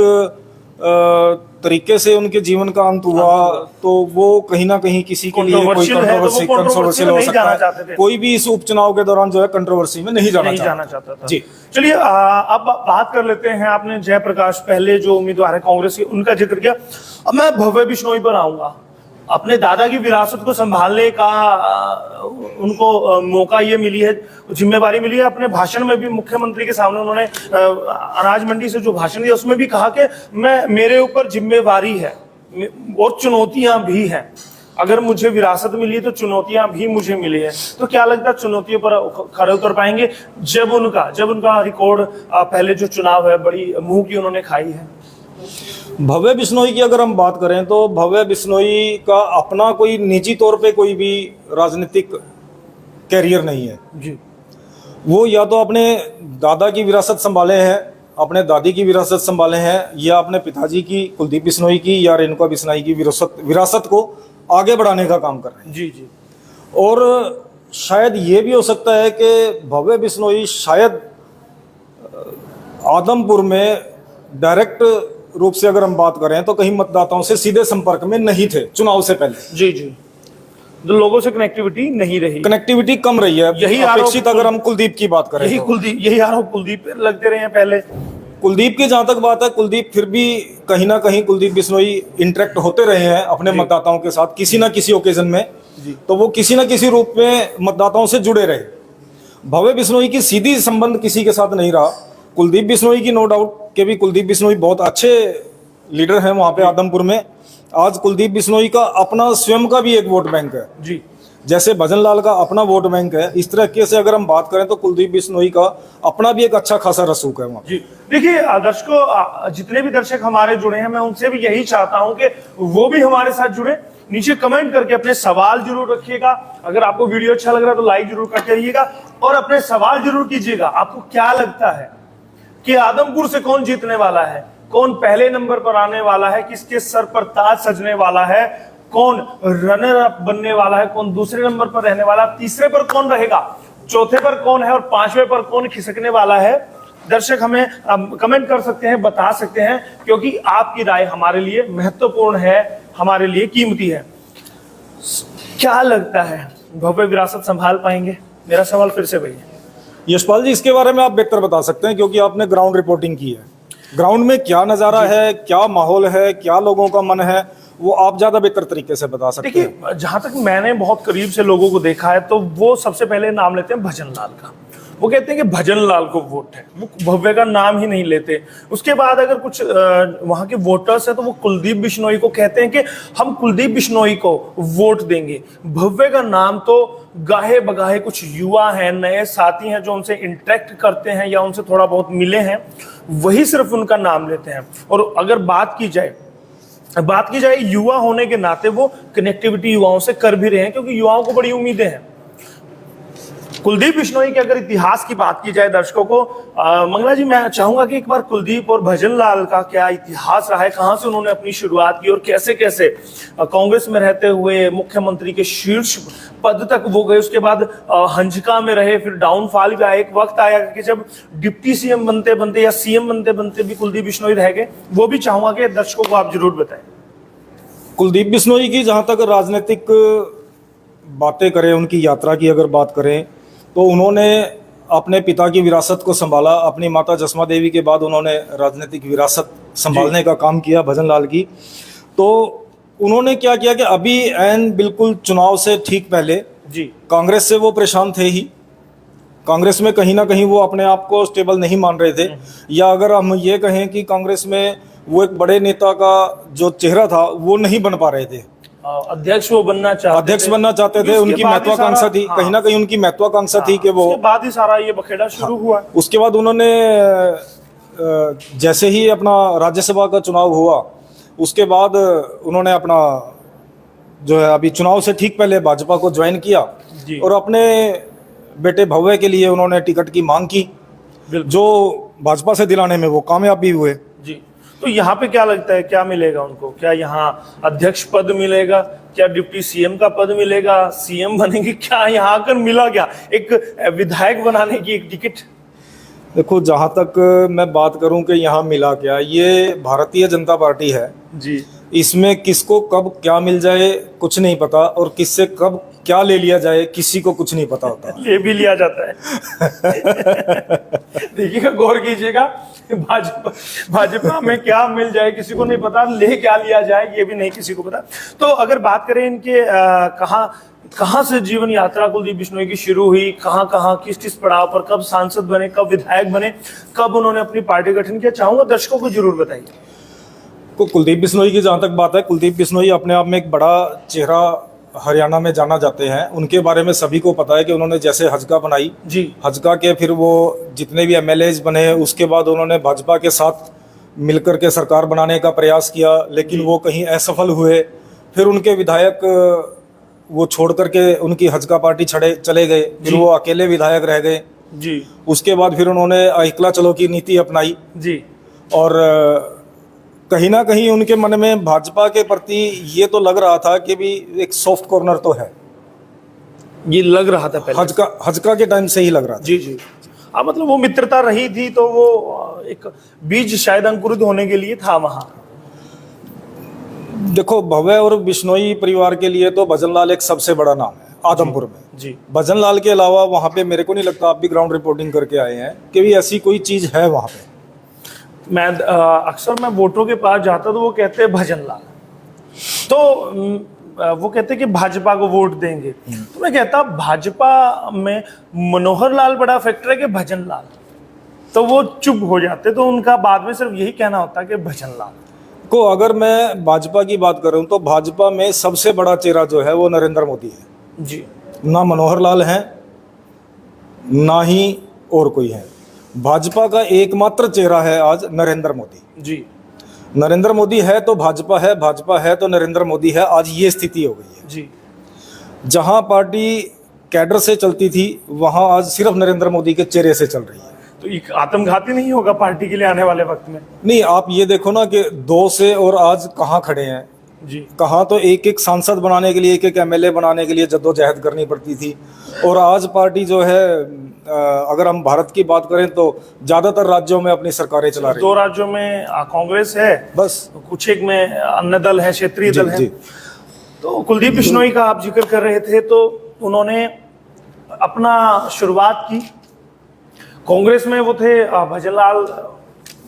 तरीके से उनके जीवन का अंत हुआ, तो वो कहीं ना कहीं किसी के लिए कोई कंट्रोवर्शियल हो सकता है। कोई भी इस उपचुनाव के दौरान जो है कंट्रोवर्सी में नहीं जाना चाहता था। जी चलिए, अब बात कर लेते हैं। आपने जयप्रकाश पहले जो उम्मीदवार है कांग्रेस के, उनका जिक्र किया। अब मैं भव्य बिश्नोई पर आऊंगा। अपने दादा की विरासत को संभालने का उनको मौका ये मिली है, जिम्मेवारी मिली है। अपने भाषण में भी मुख्यमंत्री के सामने उन्होंने अनाज मंडी से जो भाषण दिया उसमें भी कहा कि मेरे ऊपर जिम्मेवारी है और चुनौतियां भी हैं। अगर मुझे विरासत मिली है तो चुनौतियां भी मुझे मिली है। तो क्या लगता है चुनौतियों पर खरे उतर पाएंगे जब उनका रिकॉर्ड पहले जो चुनाव है बड़ी मुंह की उन्होंने खाई है? भव्य बिश्नोई की अगर हम बात करें तो भव्य बिश्नोई का अपना कोई निजी तौर पे कोई भी राजनीतिक कैरियर नहीं है जी। वो या तो अपने दादा की विरासत संभाले हैं, अपने दादी की विरासत संभाले हैं, या अपने पिताजी की कुलदीप बिश्नोई की या रेणुका बिश्नोई की विरासत को आगे बढ़ाने का काम कर रहे हैं। जी जी। और शायद ये भी हो सकता है कि भव्य बिश्नोई शायद आदमपुर में डायरेक्ट रूप से अगर हम बात करें तो कहीं मतदाताओं से सीधे संपर्क में नहीं थे चुनाव से पहले। जी जी। तो लोगों से कनेक्टिविटी नहीं रही, कनेक्टिविटी कम रही है। यही अपेक्षित अगर हम कुलदीप की बात करें, यही आरोप कुलदीप पे लगते रहे हैं पहले। कुलदीप की जहां तक बात है, कुलदीप फिर भी कहीं ना कहीं कुलदीप बिश्नोई इंटरेक्ट होते रहे हैं अपने मतदाताओं के साथ किसी ना किसी ओकेजन में, तो वो किसी ना किसी रूप में मतदाताओं से जुड़े रहे। भव्य बिश्नोई की सीधी संबंध किसी के साथ नहीं रहा। कुलदीप बिश्नोई की नो डाउट कि भी कुलदीप बिश्नोई बहुत अच्छे लीडर हैं वहां पे आदमपुर में। आज कुलदीप बिश्नोई का अपना स्वयं का भी एक वोट बैंक है जी, जैसे भजन लाल का अपना वोट बैंक है। इस तरह से अगर हम बात करें तो कुलदीप बिश्नोई का अपना भी एक अच्छा खासा रसूख है वहां। जी देखिए दर्शकों, जितने भी दर्शक हमारे जुड़े हैं, मैं उनसे भी यही चाहता हूं कि वो भी हमारे साथ जुड़े। नीचे कमेंट करके अपने सवाल जरूर रखिएगा। अगर आपको वीडियो अच्छा लग रहा है तो लाइक जरूर करते रहिएगा और अपने सवाल जरूर कीजिएगा। आपको क्या लगता है कि आदमपुर से कौन जीतने वाला है? कौन पहले नंबर पर आने वाला है? किसके सर पर ताज सजने वाला है? कौन रनर अप बनने वाला है? कौन दूसरे नंबर पर रहने वाला? तीसरे पर कौन रहेगा? चौथे पर कौन है? और पांचवे पर कौन खिसकने वाला है? दर्शक हमें कमेंट कर सकते हैं, बता सकते हैं, क्योंकि आपकी राय हमारे लिए महत्वपूर्ण है, हमारे लिए कीमती है। क्या लगता है भव्य विरासत संभाल पाएंगे? मेरा सवाल फिर से वही है। यशपाल जी, इसके बारे में आप बेहतर बता सकते हैं क्योंकि आपने ग्राउंड रिपोर्टिंग की है। ग्राउंड में क्या नजारा है, क्या माहौल है, क्या लोगों का मन है, वो आप ज्यादा बेहतर तरीके से बता सकते हैं। देखिए, जहां तक मैंने बहुत करीब से लोगों को देखा है तो वो सबसे पहले नाम लेते हैं भजन लाल का। वो कहते हैं कि भजन लाल को वोट है, वो भव्य का नाम ही नहीं लेते। उसके बाद अगर कुछ वहां के वोटर्स हैं तो वो कुलदीप बिश्नोई को कहते हैं कि हम कुलदीप बिश्नोई को वोट देंगे। भव्य का नाम तो गाहे बगाहे कुछ युवा हैं, नए साथी हैं जो उनसे इंटरेक्ट करते हैं या उनसे थोड़ा बहुत मिले हैं, वही सिर्फ उनका नाम लेते हैं। और अगर बात की जाए युवा होने के नाते वो कनेक्टिविटी युवाओं से कर भी रहे हैं, क्योंकि युवाओं को बड़ी उम्मीदें हैं। कुलदीप बिश्नोई के अगर इतिहास की बात की जाए दर्शकों को, मंगला जी, मैं चाहूंगा कि एक बार कुलदीप और भजन लाल का क्या इतिहास रहा है, कहां से उन्होंने अपनी शुरुआत की और कैसे कैसे कांग्रेस में रहते हुए मुख्यमंत्री के शीर्ष पद तक वो गए। उसके बाद हंजका में रहे, फिर डाउनफॉल भी आया। एक वक्त आया कि जब डिप्टी सीएम बनते बनते या सीएम बनते बनते भी कुलदीप बिश्नोई रह गए। वो भी चाहूंगा कि दर्शकों को आप जरूर बताएं। कुलदीप बिश्नोई की जहां तक राजनीतिक बातें करें, उनकी यात्रा की अगर बात करें तो उन्होंने अपने पिता की विरासत को संभाला। अपनी माता जसमा देवी के बाद उन्होंने राजनीतिक विरासत संभालने का काम किया भजन लाल की। तो उन्होंने क्या किया कि अभी एन बिल्कुल चुनाव से ठीक पहले जी कांग्रेस से वो परेशान थे ही। कांग्रेस में कहीं ना कहीं वो अपने आप को स्टेबल नहीं मान रहे थे, या अगर हम ये कहें कि कांग्रेस में वो एक बड़े नेता का जो चेहरा था वो नहीं बन पा रहे थे। अध्यक्ष वो बनना चाहते थे, उनकी महत्वाकांक्षा थी, कहीं ना कहीं उनकी महत्वाकांक्षा थी कि वो, उसके बाद ही सारा ये बखेड़ा शुरू हुआ। उसके बाद उन्होंने जैसे ही अपना राज्यसभा का चुनाव हुआ उसके बाद उन्होंने अपना जो है अभी चुनाव से ठीक पहले भाजपा को ज्वाइन किया जी। और अपने बेटे भव्य के लिए उन्होंने टिकट की मांग की, जो भाजपा से दिलाने में वो कामयाब भी हुए। जी, तो यहाँ पे क्या लगता है, क्या मिलेगा उनको? क्या यहाँ अध्यक्ष पद मिलेगा, क्या डिप्टी सीएम का पद मिलेगा, सीएम बनेंगे, क्या यहाँ आकर मिला क्या एक विधायक बनाने की एक टिकट? देखो, जहां तक मैं बात करूं कि यहाँ मिला क्या, ये भारतीय जनता पार्टी है जी, इसमें किसको कब क्या मिल जाए कुछ नहीं पता, और किससे कब क्या ले लिया जाए किसी को कुछ नहीं पता होता। ले भी लिया जाता है। देखिएगा, गौर कीजिएगा, भाजपा में क्या मिल जाए किसी को नहीं पता, ले क्या लिया जाए ये भी नहीं किसी को पता। तो अगर बात करें इनके कहाँ से जीवन यात्रा कुलदीप बिश्नोई की शुरू हुई, कहाँ किस किस पड़ाव पर, कब सांसद बने, कब विधायक बने, कब उन्होंने अपनी पार्टी गठन किया, चाहूंगा दर्शकों को जरूर बताइए। को कुलदीप बिश्नोई की जहाँ तक बात है, कुलदीप बिश्नोई अपने आप में एक बड़ा चेहरा हरियाणा में जाना जाते हैं। उनके बारे में सभी को पता है कि उन्होंने जैसे हजका बनाई जी, हजका के फिर वो जितने भी एमएलएज बने, उसके बाद उन्होंने भाजपा के साथ मिलकर के सरकार बनाने का प्रयास किया, लेकिन वो कहीं असफल हुए। फिर उनके विधायक वो छोड़ करके उनकी हजका पार्टी चले गए, फिर वो अकेले विधायक रह गए जी। उसके बाद फिर उन्होंने अकेला चलो की नीति अपनाई जी, और कहीं ना कहीं उनके मन में भाजपा के प्रति ये तो लग रहा था कि भी एक सॉफ्ट कॉर्नर तो है, ये लग रहा था पहले, हजका के टाइम से ही लग रहा था। जी जी। हाँ, मतलब वो मित्रता रही थी तो वो एक बीज शायद अंकुरित होने के लिए था वहां। देखो, भव्य और बिश्नोई परिवार के लिए तो भजन लाल एक सबसे बड़ा नाम है आदमपुर में। जी, भजन लाल के अलावा वहां पे मेरे को नहीं लगता, आप भी ग्राउंड रिपोर्टिंग करके आए हैं, कि भी ऐसी कोई चीज है वहां पे। मैं अक्सर मैं वोटरों के पास जाता तो वो कहते हैं भजन लाल, तो वो कहते हैं कि भाजपा को वोट देंगे, तो मैं कहता भाजपा में मनोहर लाल बड़ा फैक्टर है कि भजन लाल, तो वो चुप हो जाते। तो उनका बाद में सिर्फ यही कहना होता है कि भजन लाल को। अगर मैं भाजपा की बात करूं तो भाजपा में सबसे बड़ा चेहरा जो है वो नरेंद्र मोदी है जी, ना मनोहर लाल है ना ही और कोई है। भाजपा का एकमात्र चेहरा है आज नरेंद्र मोदी जी। नरेंद्र मोदी है तो भाजपा है, भाजपा है तो नरेंद्र मोदी है। आज ये स्थिति हो गई है जी। जहां पार्टी कैडर से चलती थी वहां आज सिर्फ नरेंद्र मोदी के चेहरे से चल रही है। तो एक आत्मघाती नहीं होगा पार्टी के लिए आने वाले वक्त में? नहीं, आप ये देखो ना कि 2 से और आज कहाँ खड़े हैं जी। कहाँ तो एक एक सांसद बनाने के लिए, एक एक एमएलए बनाने के लिए जद्दोजहद करनी पड़ती थी, और आज पार्टी जो है अगर हम भारत की बात करें तो ज्यादातर राज्यों में अपनी सरकारें चला रही है। 2 राज्यों में कांग्रेस है, बस कुछ एक में अन्य दल है, क्षेत्रीय दल है। जी। तो कुलदीप बिश्नोई का आप जिक्र कर रहे थे, तो उन्होंने अपना शुरुआत की कांग्रेस में, वो थे भजन लाल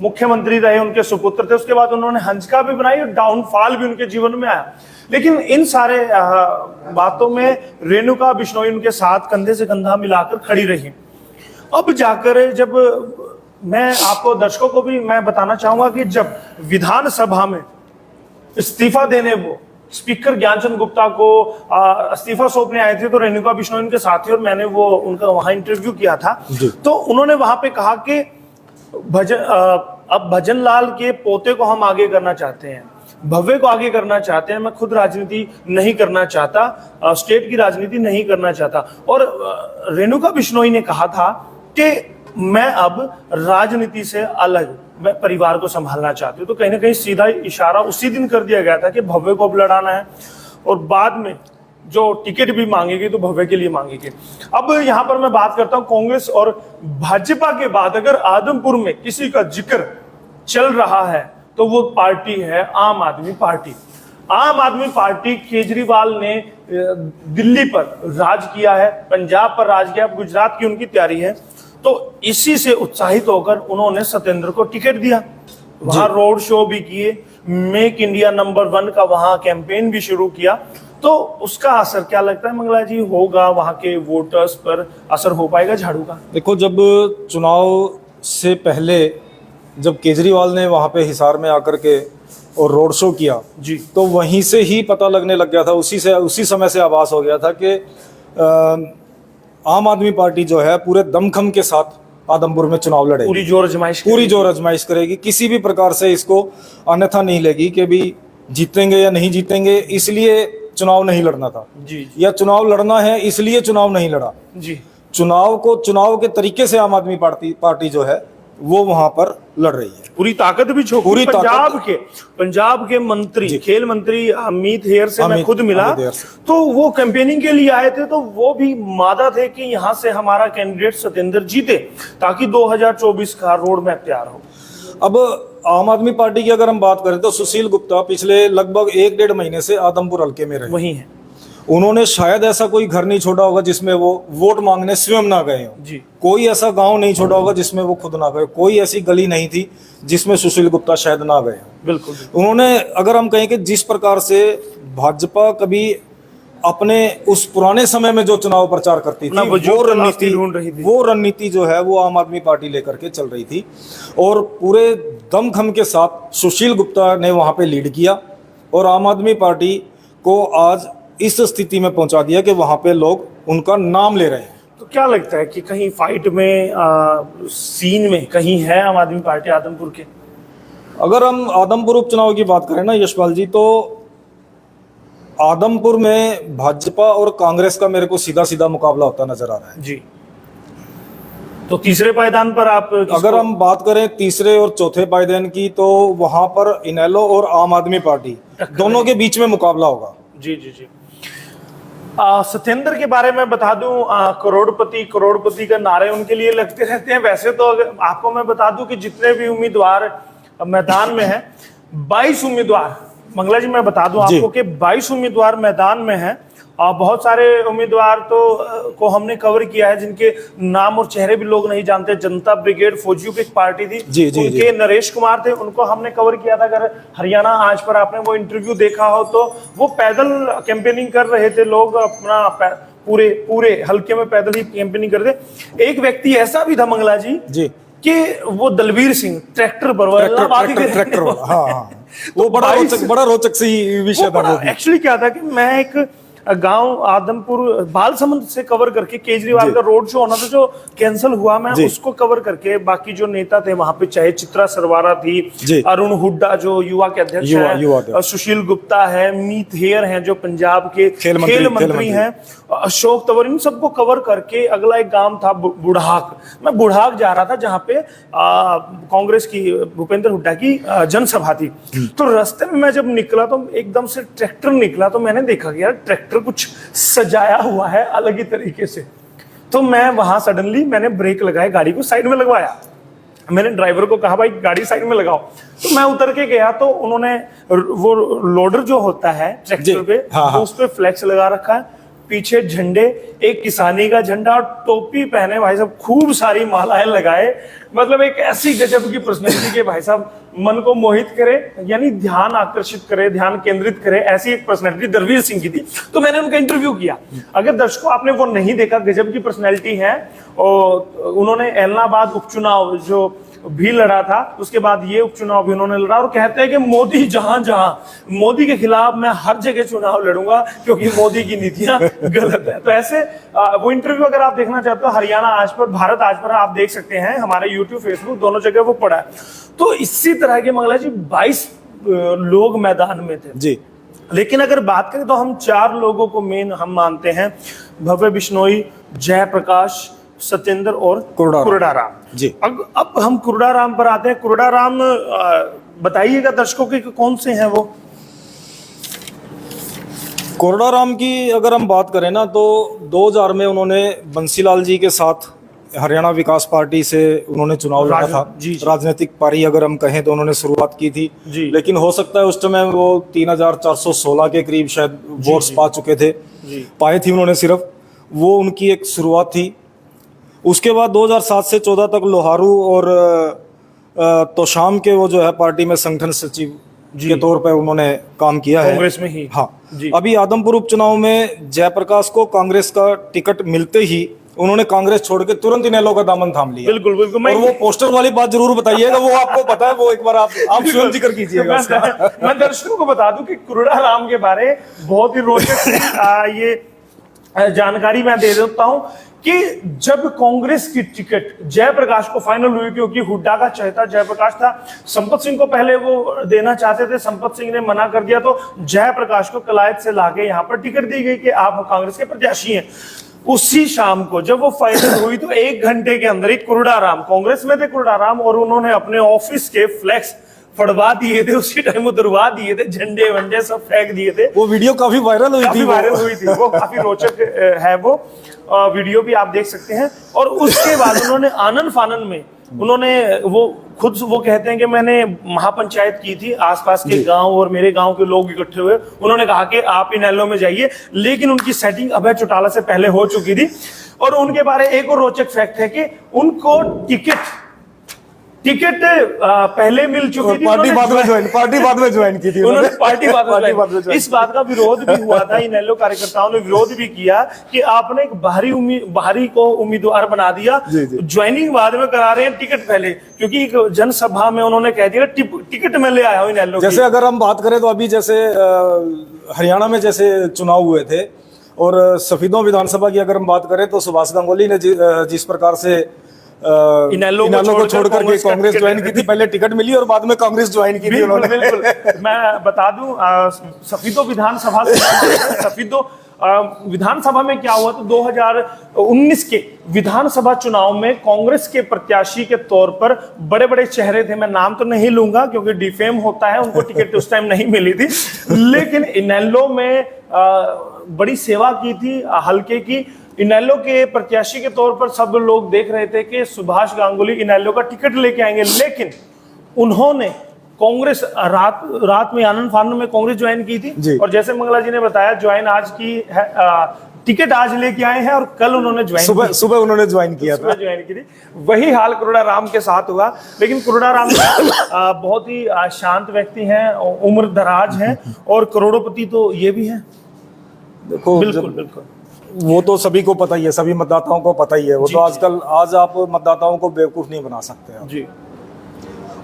मुख्यमंत्री रहे, उनके सुपुत्र थे, उसके बाद उन्होंने हंसका भी बनाई और डाउनफॉल भी उनके जीवन में आया। लेकिन इन सारे बातों में रेणुका बिश्नोई उनके साथ कंधे से कंधा मिलाकर खड़ी रही। अब जाकर जब मैं आपको दर्शकों को भी मैं बताना चाहूंगा कि जब विधानसभा में इस्तीफा देने वो स्पीकर ज्ञानचंद गुप्ता को इस्तीफा सौंपने आए थे, तो रेणुका बिश्नोई उनके साथ थे और मैंने वो उनका वहां इंटरव्यू किया था। तो उन्होंने वहां पे कहा कि अब भजन लाल के पोते को हम आगे करना चाहते हैं, भव्य को आगे करना चाहते हैं, मैं खुद राजनीति नहीं करना चाहता, स्टेट की राजनीति नहीं करना चाहता। और रेणुका बिश्नोई ने कहा था कि मैं अब राजनीति से अलग, मैं परिवार को संभालना चाहती हूँ। तो कहीं ना कहीं सीधा इशारा उसी दिन कर दिया गया था कि भव्य को अब लड़ाना है, और बाद में जो टिकट भी मांगेगी तो भव्य के लिए मांगेगी। अब यहां पर मैं बात करता हूं कांग्रेस और भाजपा के बाद अगर आदमपुर में किसी का जिक्र चल रहा है तो वो पार्टी है आम आदमी पार्टी। आम आदमी पार्टी, केजरीवाल ने दिल्ली पर राज किया है, पंजाब पर राज किया, गुजरात की उनकी तैयारी है। तो इसी से उत्साहित होकर उन्होंने सत्येंद्र को टिकट दिया, वहां रोड शो भी किए, मेक इंडिया नंबर 1 का वहां कैंपेन भी शुरू किया। तो उसका असर क्या लगता है मंगला जी होगा, वहां के वोटर्स पर असर हो पाएगा झाड़ू का? देखो, जब चुनाव से पहले जब केजरीवाल ने वहाँ पे हिसार में आकर के और रोड शो किया जी, तो वहीं से ही पता लगने लग गया था, उसी समय से आभास हो गया था कि आम आदमी पार्टी जो है पूरे दमखम के साथ आदमपुर में चुनाव लड़ेगी, पूरी जोर आजमाइश करेगी, किसी भी प्रकार से इसको अन्यथा नहीं लेगी कि भी जीतेंगे या नहीं जीतेंगे इसलिए चुनाव नहीं लड़ना था जी, या चुनाव लड़ना है इसलिए चुनाव नहीं लड़ा जी। चुनाव के तरीके से आम आदमी पार्टी जो है वो वहां पर लड़ रही है, पूरी ताकत भी झोंकी। पूरी पंजाब के मंत्री, खेल मंत्री अमित हेयर से मैं खुद मिला, तो वो कैंपेनिंग के लिए आए थे, तो वो भी मादा थे कि यहाँ से हमारा कैंडिडेट सत्येंद्र जीते ताकि 2024 का रोड मैप तैयार हो। अब आम आदमी पार्टी की अगर हम बात करें तो सुशील गुप्ता पिछले लगभग 1-1.5 महीने से आदमपुर हल्के में रहे, वही है। उन्होंने शायद ऐसा कोई घर नहीं छोड़ा होगा जिसमें वो वोट मांगने स्वयं ना गए हो जी, कोई ऐसा गांव नहीं छोड़ा होगा जिसमें वो खुद ना गए, कोई ऐसी गली नहीं थी जिसमें सुशील गुप्ता शायद ना गए। बिल्कुल। उन्होंने, अगर हम कहें कि जिस प्रकार से भाजपा कभी अपने उस पुराने समय में जो चुनाव प्रचार करती थी वो रणनीति जो है वो आम आदमी पार्टी लेकर के चल रही थी और पूरे दमखम के साथ सुशील गुप्ता ने वहां पे लीड किया और आम आदमी पार्टी को आज इस स्थिति में पहुंचा दिया कि वहां पे लोग उनका नाम ले रहे हैं। तो क्या लगता है कि कहीं फाइट में सीन में कहीं है आम आदमी पार्टी आदमपुर के? अगर हम आदमपुर उपचुनाव की बात करें ना यशपाल जी, तो आदमपुर में भाजपा और कांग्रेस का मेरे को सीधा सीधा मुकाबला होता नजर आ रहा है जी। तो तीसरे पायदान पर आप अगर हम बात करें तीसरे और चौथे पायदान की, तो वहां पर इनेलो और आम आदमी पार्टी दोनों के बीच में मुकाबला होगा। जी जी जी। सत्येंद्र के बारे में बता दूं, करोड़पति का नारे उनके लिए लगते रहते हैं। वैसे तो आपको मैं बता दूं कि जितने भी उम्मीदवार मैदान में हैं, 22 उम्मीदवार, मंगला जी मैं बता दूं आपको कि 22 उम्मीदवार मैदान में हैं और बहुत सारे उम्मीदवार तो को हमने कवर किया है जिनके नाम और चेहरे भी लोग नहीं जानते। जनता ब्रिगेड फौजियों की एक पार्टी थी, उनके नरेश कुमार थे, उनको हमने कवर किया था। अगर हरियाणा आज पर आपने वो इंटरव्यू देखा हो तो वो पैदल कैंपेनिंग कर रहे थे, लोग अपना पूरे हल्के में पैदल ही कैंपेनिंग कर रहे। एक व्यक्ति ऐसा भी था मंगला जी कि वो दलबीर सिंह ट्रैक्टर ट्रैक्टर वो बड़ा रोचक सी विषय था। एक्चुअली क्या था कि मैं एक गांव आदमपुर बालसमंद से कवर करके केजरीवाल का रोड शो होना था जो कैंसिल हुआ, मैं उसको कवर करके बाकी जो नेता थे वहां पे, चाहे चित्रा सरवारा थी, अरुण हुड्डा जो युवा के अध्यक्ष हैं, सुशील गुप्ता है, मीत हेयर हैं जो पंजाब के खेल मंत्री हैं, अशोक तंवर, इन सबको कवर करके अगला एक गांव था बुढ़ाक। मैं बुढ़ाक जा रहा था जहां पे कांग्रेस की भूपेंद्र हुड्डा की जनसभा थी। तो रास्ते में मैं जब निकला तो एकदम से ट्रैक्टर निकला, तो मैंने देखा कि यार ट्रैक्टर कुछ सजाया हुआ है अलग ही तरीके से। तो मैं वहां सडनली मैंने ब्रेक लगाए, गाड़ी को साइड में लगवाया, मैंने ड्राइवर को कहा भाई गाड़ी साइड में लगाओ। तो मैं उतर के गया तो उन्होंने वो लोडर जो होता है ट्रैक्टर पे, उस पे फ्लैक्स लगा रखा है, पीछे झंडे, एक किसानी का झंडा और टोपी पहने भाई साहब, खूब सारी मालाएं लगाए। मतलब एक ऐसी गजब की पर्सनैलिटी के भाई साहब मन को मोहित करे, यानी ध्यान आकर्षित करे, ध्यान केंद्रित करे, ऐसी एक पर्सनैलिटी दलबीर सिंह की थी। तो मैंने उनका इंटरव्यू किया। अगर दर्शकों आपने वो नहीं देखा, गजब की पर्सनैलिटी है। और उन्होंने एलनाबाद उपचुनाव जो भी लड़ा था, उसके बाद ये उपचुनाव भी उन्होंने लड़ा और कहते हैं कि मोदी जहां मोदी के खिलाफ मैं हर जगह चुनाव लड़ूंगा क्योंकि मोदी की नीतियां गलत है। तो ऐसे वो इंटरव्यू अगर आप देखना चाहते हो हरियाणा आज पर, भारत आज पर आप देख सकते हैं, हमारे यूट्यूब फेसबुक दोनों जगह वो पड़ा है। तो इसी तरह के मंगला जी 22 लोग मैदान में थे जी। लेकिन अगर बात करें तो हम 4 लोगों को मेन हम मानते हैं, भव्य बिश्नोई, जयप्रकाश, सत्येंद्र और कुरडाराम जी। अब हम कुरडाराम पर आते हैं। कुरडाराम बताइएगा दर्शकों के कौन से हैं वो? कुरडाराम की अगर हम बात करें ना तो 2000 में उन्होंने बंसीलाल जी के साथ हरियाणा विकास पार्टी से उन्होंने चुनाव लड़ा था। राजनीतिक पारी अगर हम कहें तो उन्होंने शुरुआत की थी, लेकिन हो सकता है उस समय वो 3416 के करीब शायद वोट्स पा चुके थे, पाए थी उन्होंने सिर्फ, वो उनकी एक शुरुआत थी। उसके बाद 2007 से 14 तक लोहारू और तोशाम के वो जो है पार्टी में संगठन सचिव के तौर पर उन्होंने काम किया है कांग्रेस में ही। हाँ जी। अभी आदमपुर उपचुनाव में जयप्रकाश को कांग्रेस का टिकट मिलते ही उन्होंने कांग्रेस छोड़ के तुरंत इनेलो का दामन थाम लिया। बिल्कुल बिल्कुल। और वो पोस्टर वाली बात जरूर बताइएगा, वो आपको पता है, वो एक बार आप स्वयं जिक्र कीजिएगा उसका। मैं दर्शकों को बता दूं कि कुरुड़ा राम के बारे बहुत ही रोचक ये जानकारी मैं दे देता हूं कि जब कांग्रेस की टिकट जयप्रकाश को फाइनल हुई, क्योंकि हुड्डा का चहेता जयप्रकाश था, संपत सिंह को पहले वो देना चाहते थे, संपत सिंह ने मना कर दिया, तो जयप्रकाश को कलायत से लाके यहाँ पर टिकट दी गई कि आप कांग्रेस के प्रत्याशी हैं। उसी शाम को जब वो फाइनल हुई तो 1 घंटे के अंदर ही कुरुड़ा राम, कांग्रेस में थे कुरुड़ा राम, और उन्होंने अपने ऑफिस के फ्लैक्स फड़वा दिए थे, उसी टाइम उतरवा दिए थे, झंडे वंडे सब फेंक दिए थे। वो वीडियो काफी वायरल हुई थी, वो काफी रोचक है वो वीडियो भी आप देख सकते हैं। और उसके बाद उन्होंने आनन फानन में उन्होंने वो खुद वो कहते हैं कि मैंने महापंचायत की थी, आसपास के गांव और मेरे गांव के लोग इकट्ठे हुए, उन्होंने कहा कि आप इनेलो में जाइए, लेकिन उनकी सेटिंग अभय चौटाला से पहले हो चुकी थी। और उनके बारे एक और रोचक फैक्ट है कि उनको टिकट पहले मिल चुकी थी, पार्टी बाद में ज्वाइन की थी उन्होंने पार्टी बाद में। इस बात का विरोध भी हुआ था, इनेलो कार्यकर्ताओं ने विरोध भी किया कि आपने एक बाहरी को उम्मीदवार बना दिया, ज्वाइनिंग बाद में करा रहे हैं, टिकट पहले, क्योंकि एक जनसभा में उन्होंने कह दिया टिकट मैं ले आया हूं इनेलो। जैसे अगर हम बात करें तो अभी जैसे हरियाणा में जैसे चुनाव हुए थे और सफीदों विधानसभा की अगर हम बात करें तो सुभाष गांगुली ने जिस प्रकार से इनेलो को छोड़कर के कांग्रेस ज्वाइन की थी, पहले टिकट मिली और बाद में कांग्रेस ज्वाइन की थी उन्होंने। बिल्कुल। मैं बता दूं सफीदो विधानसभा सफीदो विधानसभा में क्या हुआ तो 2019 के विधानसभा चुनाव में कांग्रेस के प्रत्याशी के तौर पर बड़े बड़े चेहरे थे, मैं नाम तो नहीं लूंगा क्योंकि डिफेम होता है, उनको टिकट उस टाइम नहीं मिली थी, लेकिन इनेलो में बड़ी सेवा की थी हल्के की। इनेलो के प्रत्याशी के तौर पर सब लोग देख रहे थे कि सुभाष गांगुली इनेलो का टिकट लेके आएंगे, लेकिन उन्होंने कांग्रेस रात में आनंद फानन में कांग्रेस ज्वाइन की थी। और जैसे मंगला जी ने बताया ज्वाइन आज की है, टिकट आज लेके आए हैं और कल उन्होंने ज्वाइन सुबह उन्होंने ज्वाइन किया था, ज्वाइन की थी। वही हाल कुरुड़ा राम के साथ हुआ, लेकिन कुरुड़ा राम बहुत ही शांत व्यक्ति हैं, उम्र दराज हैं और करोड़पति तो ये भी हैं। देखो बिल्कुल बिल्कुल, वो तो सभी को पता ही है, सभी मतदाताओं को पता ही है, वो तो आजकल आज आप मतदाताओं को बेवकूफ नहीं बना सकते हैं जी।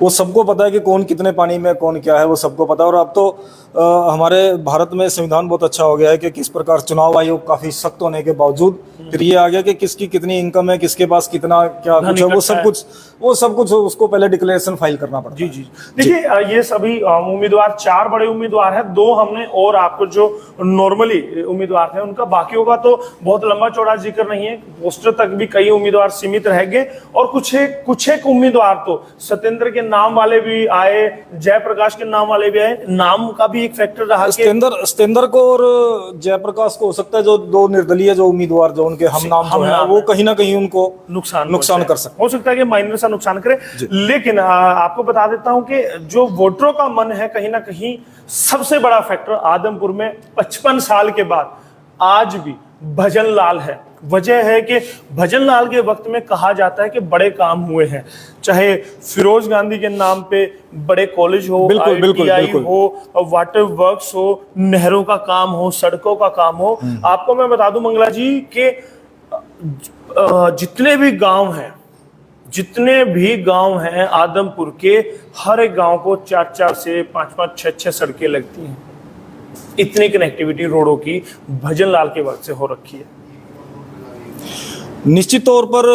वो सबको पता है कि कौन कितने पानी में कौन क्या है, वो सबको पता है। और अब तो हमारे भारत में संविधान बहुत अच्छा हो गया है कि किस प्रकार चुनाव आयोग काफी सख्त होने के बावजूद फिर ये आ गया कि किसकी कितनी इनकम है, किसके पास कितना क्या कुछ है, वो सब कुछ उसको पहले डिक्लेरेशन फाइल करना पड़ता है। जी देखिए ये सभी उम्मीदवार 4 बड़े उम्मीदवार हैं, 2 हमने और आपको जो नॉर्मली उम्मीदवार थे उनका, बाकियों का तो बहुत लंबा चौड़ा जिक्र नहीं है, पोस्टर तक भी कई उम्मीदवार सीमित रह गए और कुछ एक उम्मीदवार तो सत्येंद्र के नाम वाले भी आए, जयप्रकाश के नाम वाले भी आए, नाम का भी एक फैक्टर रहा। सत्येंद्र को और जयप्रकाश को हो सकता है जो 2 निर्दलीय जो उम्मीदवार जो उनके हम नाम जो है वो कहीं ना कहीं उनको नुकसान कर सकते, हो सकता है कि माइनर सा नुकसान करे। लेकिन आपको बता देता हूं कि जो वोटरों का मन है कहीं ना कहीं सबसे बड़ा फैक्टर आदमपुर में 55 साल के बाद आज भी भजन लाल है। वजह है कि भजन लाल के वक्त में कहा जाता है कि बड़े काम हुए हैं, चाहे फिरोज गांधी के नाम पे बड़े कॉलेज हो, ITI हो, वाटर वर्क्स हो, नहरों का काम हो, सड़कों का काम हो। आपको मैं बता दूं मंगला जी के जितने भी गांव हैं आदमपुर के, हर एक गांव को 4-4 से 5-5, 6-6 सड़कें लगती हैं। इतनी कनेक्टिविटी रोडों की भजन लाल के वक्त से हो रखी है। निश्चित तौर पर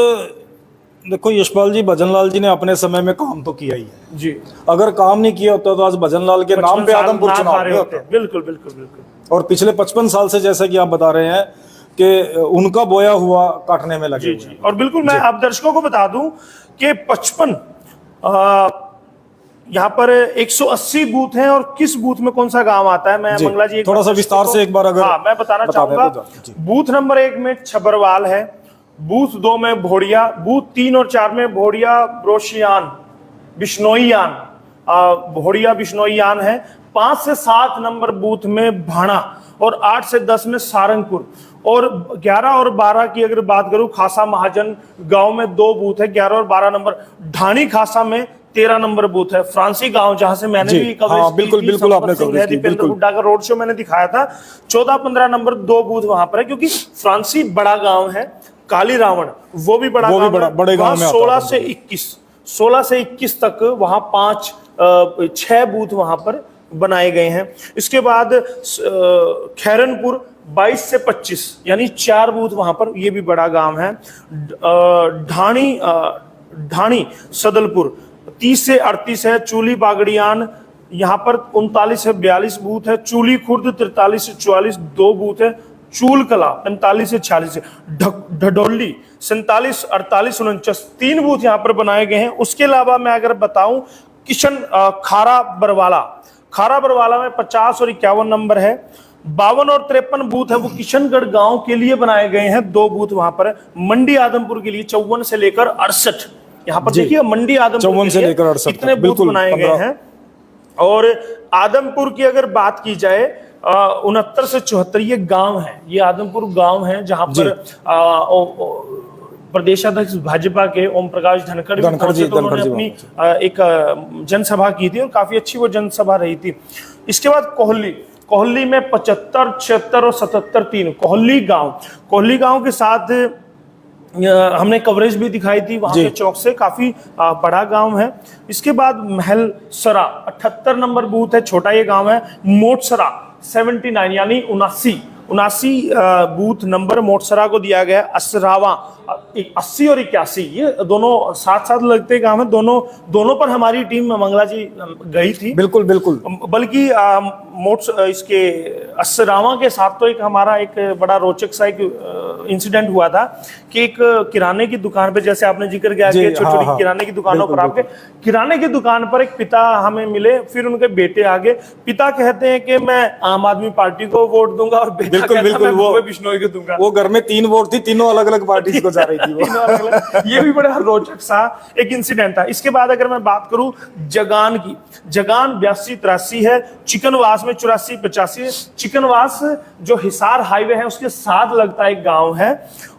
देखो यशपाल जी, भजन लाल जी ने अपने समय में काम तो किया ही है जी। अगर काम नहीं किया होता तो आज भजन लाल के नाम पे आदमपुर चुनाव नहीं होता। बिल्कुल बिल्कुल बिल्कुल। और पिछले 55 साल से जैसा कि आप बता रहे हैं कि उनका बोया हुआ काटने में लगे जी। और बिल्कुल मैं आप दर्शकों को बता दूं कि 55 यहाँ पर 180 बूथ हैं और किस बूथ में कौन सा गांव आता है मैं मंगला जी थोड़ा सा विस्तार से एक बार अगर मैं बताना चाहूंगा। बूथ नंबर 1 में छबरवाल है, बूथ 2 में भोड़िया, बूथ 3 और 4 में भोड़िया ब्रोशियान बिश्नोईयान, भोड़िया बिश्नोईयान है। 5 से 7 नंबर बूथ में भाणा और 8 से 10 में सारंगपुर और 11 और 12 की अगर बात करूं, खासा महाजन गांव में 2 बूथ है, 11 और 12 नंबर। ढाणी खासा में 13 नंबर बूथ है। फ्रांसी गांव जहां से मैंने जी, भी कवरेज हाँ, बिल्कुल, बिल्कुल आपने कवरेज की, दीपेंद्र बिल्कुल। हुड्डा का रोड शो मैंने दिखाया था। 14-15 नंबर 2 बूथ वहां पर है, क्योंकि फ्रांसी बड़ा गांव है। काली रावण वो भी बड़ा गांव है, बड़े गांव में आता है। 16 से 21 तक वहां 6 बूथ वहां पर बनाए गए हैं। इसके बाद खैरनपुर 22 से 25 यानी 4 बूथ वहां पर, ये भी बड़ा गांव है। ढाणी सदलपुर 30 से 38 है। चूली बागड़ियान यहाँ पर 39 से 42 बूथ है। चूली खुर्द 43 से 44 2 बूथ है। चूल कला 45 से 46 है। ढडोली 47 48 49 3 बूथ यहाँ पर बनाए गए हैं। उसके अलावा मैं अगर बताऊं, खारा बरवाला में 50 और 51 नंबर है। 52 और 53 बूथ है, वो किशनगढ़ गांव के लिए बनाए गए हैं। 2 बूथ वहां पर है। मंडी आदमपुर के लिए 54 से लेकर 68, यहाँ पर देखिए मंडी आदमपुर 54 से लेकर 68 इतने बूथ बनाए गए हैं। और आदमपुर की अगर बात की जाए, 69 से 74 ये गांव है, ये आदमपुर गांव है जहां पर प्रदेशाध्यक्ष भाजपा के ओम प्रकाश धनखड़ जी उन्होंने अपनी एक जनसभा की थी और काफी अच्छी वो जनसभा रही थी। इसके बाद कोहली में 75, 76 और 77 3 कोहली गांव के साथ हमने कवरेज भी दिखाई थी वहां के चौक से, काफी बड़ा गांव है। इसके बाद महल सरा 78 नंबर बूथ है, छोटा ये गांव है। मोटसरा 79 यानी 79 बूथ नंबर मोटसरा को दिया गया। असरावा 80 और 81 ये दोनों साथ साथ लगते गांव है। दोनों पर हमारी टीम मंगला जी गई थी। बिल्कुल बिल्कुल। बल्कि इसके असरावा के साथ तो एक हमारा एक बड़ा रोचक सा एक इंसिडेंट हुआ था कि एक किराने की दुकान पे, जैसे आपने जिक्र किया कि छोटी-छोटी किराने की दुकानों पर आपके किराने की दुकान पर एक पिता हमें मिले, फिर उनके बेटे आगे। पिता कहते हैं कि मैं आम आदमी पार्टी को वोट दूंगा और बेटा बिल्कुल वो बिश्नोई को दूंगा। वो घर में 3 वोट थी, तीनों अलग अलग पार्टी को जा रही थी वो। ये भी बड़ा रोचक सा एक इंसिडेंट था। इसके बाद अगर मैं बात करूं जगान की, जगान 82-83 है। चिकनवास में 84-85, चिकनवास जो हिसार हाईवे है उसके साथ लगता है एक गांव है।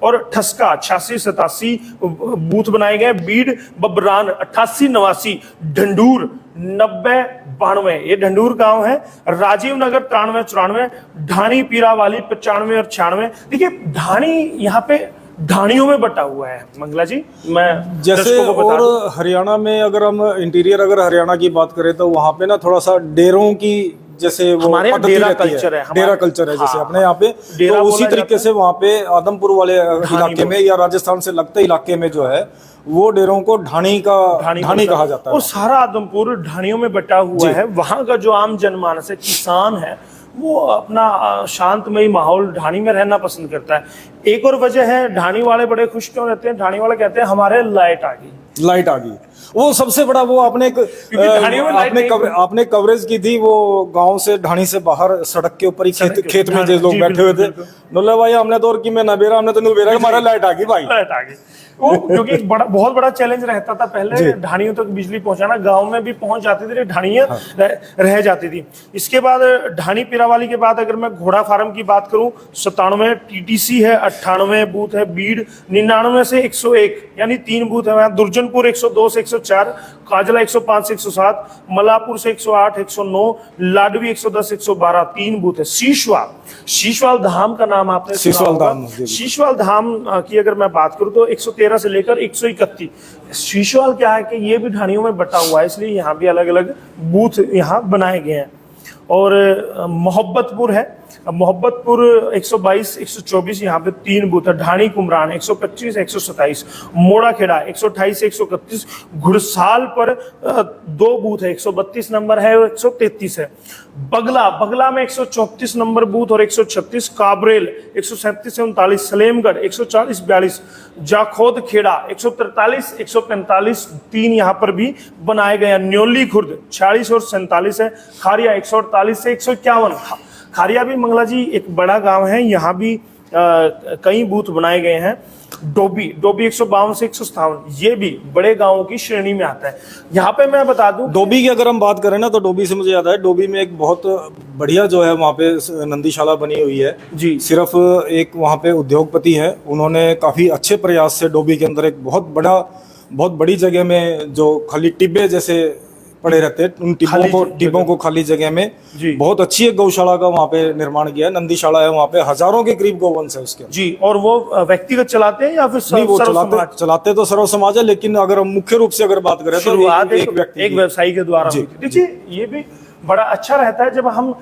और ठसका 86-87 बूथ बनाए गए। बीड बबरान 88-89, ढंडूर 90-92 ये ढंडूर गांव है। राजीव नगर 93-94, ढाणी पीरा वाली 95 और 96। देखिए ढाणी यहाँ पे ढाणियों में बटा हुआ है मंगला जी, मैं जैसे और हरियाणा में अगर हम इंटीरियर अगर हरियाणा की बात करें तो वहां पे ना थोड़ा सा डेरों की जैसे वो हमारे डेरा कल्चर है, डेरा कल्चर है जैसे अपने यहाँ पे, तो उसी तरीके से वहाँ पे आदमपुर वाले इलाके में या राजस्थान से लगते इलाके में जो है वो डेरों को ढाणी कहा जाता है। और सारा आदमपुर ढाणियों में बटा हुआ है। वहां का जो आम जनमानस है, किसान है, वो अपना शांतमयी माहौल ढाणी में रहना पसंद करता है। एक और वजह है, ढाणी वाले बड़े खुश क्यों रहते हैं? ढाणी वाले कहते हैं हमारे लाइट आ गई। वो सबसे बड़ा वो आपने कवरेज की थी, वो गांव से ढाणी से बाहर सड़क के ऊपर ही खेत में जो लोग बैठे हुए थे, बोले भाई हमने तो और की में नबेरा, हमने तो नुबेरा, हमारा लाइट आ गई भाई, लाइट आ गई। वो क्योंकि एक बहुत बड़ा चैलेंज रहता था पहले ढाणियों तक बिजली पहुंचाना। गांव में भी पहुंच जाती थी, ढाणियां रह जाती थी। इसके बाद ढाणी पीरावाली के बाद अगर मैं घोड़ा फार्म की बात करूं, 97 टीटीसी है, 98 बूथ है। बीड 99 से 101 यानी 3 बूथ है। दुर्जनपुर 102 से 104, काजला 105 से 107, मलापुर से 108 109, लाडवी 110 112 3 बूथ है। शीशवाल धाम का नाम आपने सुना होगा। शीशवाल धाम की अगर मैं बात करूं तो 113 से लेकर 131। शीशवाल क्या है कि ये भी ढाणियों में बटा हुआ है, इसलिए यहाँ भी अलग अलग बूथ यहाँ बनाए गए हैं। और मोहब्बतपुर है, मोहब्बतपुर 122 124 यहाँ पे 3 बूथ है। ढाणी कुमरान 125 127, मोड़ा खेड़ा 128 131, घुड़साल पर 2 बूथ है, 132 नंबर है और 133 है। बगला में 134 नंबर बूथ और 136, काबरेल 137 से 39, सलेमगढ़ 140 42, जाखोद खेड़ा 143 145 3 यहाँ पर भी बनाए गए हैं। न्योली खुर्द 46 और 47 है। खारिया 148 से 151। खारिया भी मंगला जी एक बड़ा गांव है, यहाँ भी कई बूथ बनाए गए हैं। डोबी 152 से 157, ये भी बड़े गांवों की श्रेणी में आता है। यहाँ पे मैं बता दूं, डोबी की अगर हम बात करें ना, तो डोबी से मुझे याद है, डोबी में एक बहुत बढ़िया जो है वहाँ पे नंदीशाला बनी हुई है जी। सिर्फ एक वहाँ पे उद्योगपति है, उन्होंने काफ़ी अच्छे प्रयास से डोबी के अंदर एक बहुत बड़ी जगह में जो खाली टिब्बे जैसे पड़े रहते हैं, उन टिब्बों को खाली जगह में जी। बहुत अच्छी एक गौशाला का वहाँ पे निर्माण किया है। नंदीशाला है वहाँ पे, हजारों के करीब गौवंश है उसके। जी। और वो व्यक्तिगत चलाते हैं या फिर नहीं, वो सर्व समाज? चलाते तो सर्व समाज है, लेकिन अगर हम मुख्य रूप से अगर बात करें तो शुरुआत एक व्यक्ति एक व्यवसायी के द्वारा हुई थी। देखिए, ये भी बड़ा अच्छा रहता है जब हम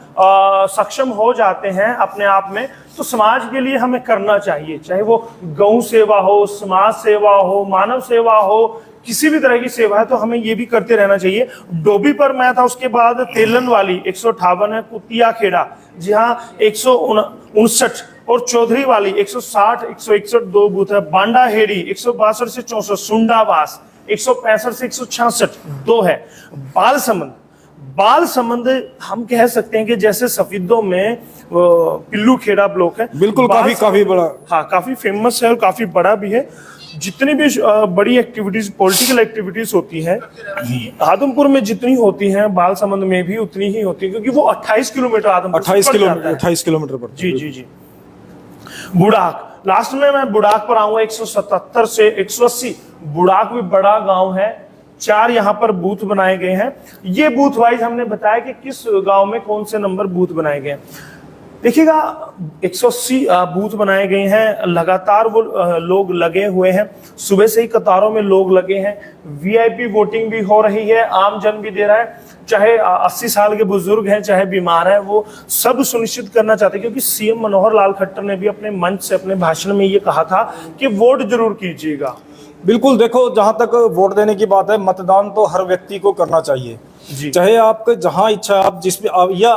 सक्षम हो जाते हैं अपने आप में, तो समाज के लिए हमें करना चाहिए, चाहे वो गौ सेवा हो, समाज सेवा हो, मानव सेवा हो, किसी भी तरह की सेवा है, तो हमें ये भी करते रहना चाहिए। डोबी पर मैं था, उसके बाद तेलन वाली 158 है, कुतिया खेड़ा जहाँ 159, और चौधरी वाली 160, 161 दो बूथ है। बांडा हेड़ी 162 से 64, सुंडावास 165 से 166 दो है। बाल संबंध हम कह सकते हैं कि जैसे सफीदों में पिल्लू खेड़ा ब्लॉक है, बिल्कुल काफी बड़ा, हाँ काफी फेमस है और काफी बड़ा भी है। जितनी भी बड़ी एक्टिविटीज, पॉलिटिकल एक्टिविटीज होती हैं आदमपुर में जितनी होती हैं, बाल संबंध में भी उतनी ही होती है, क्योंकि वो 28 किलोमीटर आदमपुर 28 किलोमीटर पर। जी। बुड़ाक, लास्ट में मैं बुड़ाक पर आऊंगा 177 से 180। बुड़ाक भी बड़ा गांव है, 4 यहाँ पर बूथ बनाए गए हैं। ये बूथ वाइज हमने बताया कि किस गांव में कौन से नंबर बूथ बनाए गए हैं। देखिएगा, 180 बूथ बनाए गए हैं, लगातार वो लोग लगे हुए हैं, सुबह से ही कतारों में लोग लगे हैं। वीआईपी वोटिंग भी हो रही है, आम जन भी दे रहा है, चाहे 80 साल के बुजुर्ग हैं, चाहे बीमार हैं, वो सब सुनिश्चित करना चाहते हैं। क्योंकि सीएम मनोहर लाल खट्टर ने भी अपने मंच से, अपने भाषण में ये कहा था कि वोट जरूर कीजिएगा। बिल्कुल, देखो जहां तक वोट देने की बात है, मतदान तो हर व्यक्ति को करना चाहिए जी। चाहे आपके जहां इच्छा, आप जिसमें या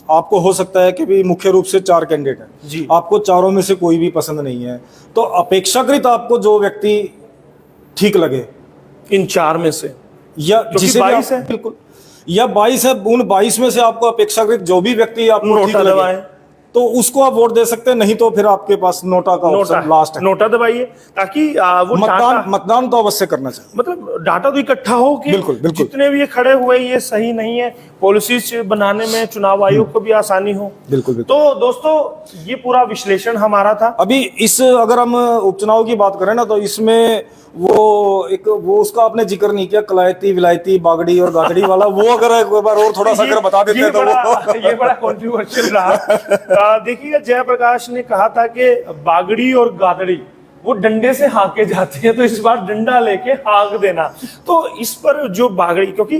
आपको हो सकता है कि भी मुख्य रूप से 4 कैंडिडेट हैं जी, आपको चारों में से कोई भी पसंद नहीं है, तो अपेक्षाकृत आपको जो व्यक्ति ठीक लगे इन 4 में से, या जिसे 22 है, बिल्कुल, या 22 है, उन 22 में से आपको अपेक्षाकृत जो भी व्यक्ति आपको ठीक लगे तो उसको आप वोट दे सकते हैं, नहीं तो फिर आपके पास नोटा का ऑप्शन लास्ट है। नोटा दबाइए, ताकि वो मतदान तो अवश्य करना चाहिए। मतलब डाटा तो इकट्ठा हो कि बिल्कुल। जितने भी ये खड़े हुए ये सही नहीं है, पॉलिसीज बनाने में चुनाव आयोग को भी आसानी हो। बिल्कुल। तो दोस्तों, ये पूरा विश्लेषण हमारा था। अभी अगर हम उपचुनाव की बात करें ना, तो इसमें वो उसका आपने जिक्र नहीं किया, कलायती, विलायती, बागड़ी और गादड़ी वाला, वो अगर एक बार और थोड़ा सा अगर बता देते हैं तो ये बड़ा कंट्रोवर्शियल रहा। देखिए, जयप्रकाश ने कहा था कि बागड़ी और गादड़ी वो डंडे से हाँके जाते हैं, तो इस बार डंडा लेके हाँक देना। तो इस पर जो बागड़ी, क्योंकि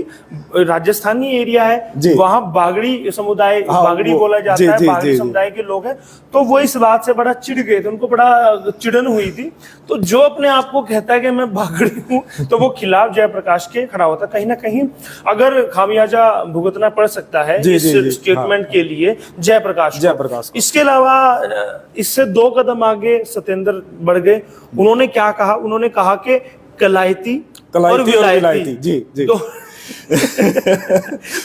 राजस्थानी एरिया है, वहां बागड़ी समुदाय, बागड़ी बोला जाता है, बागड़ी समुदाय के लोग हैं, तो वो इस बात से बड़ा चिढ़ गए थे, उनको बड़ा चिड़न हुई थी। तो जो अपने आप को कहता है कि मैं बागड़ी हूं, तो वो खिलाफ जयप्रकाश के खड़ा होता। कहीं ना कहीं अगर खामियाजा भुगतना पड़ सकता है इस स्टेटमेंट के लिए जयप्रकाश। इसके अलावा इससे 2 कदम आगे सत्येंद्र बढ़ गए। उन्होंने क्या कहा? उन्होंने कहा कि कलायती और विलायती जी।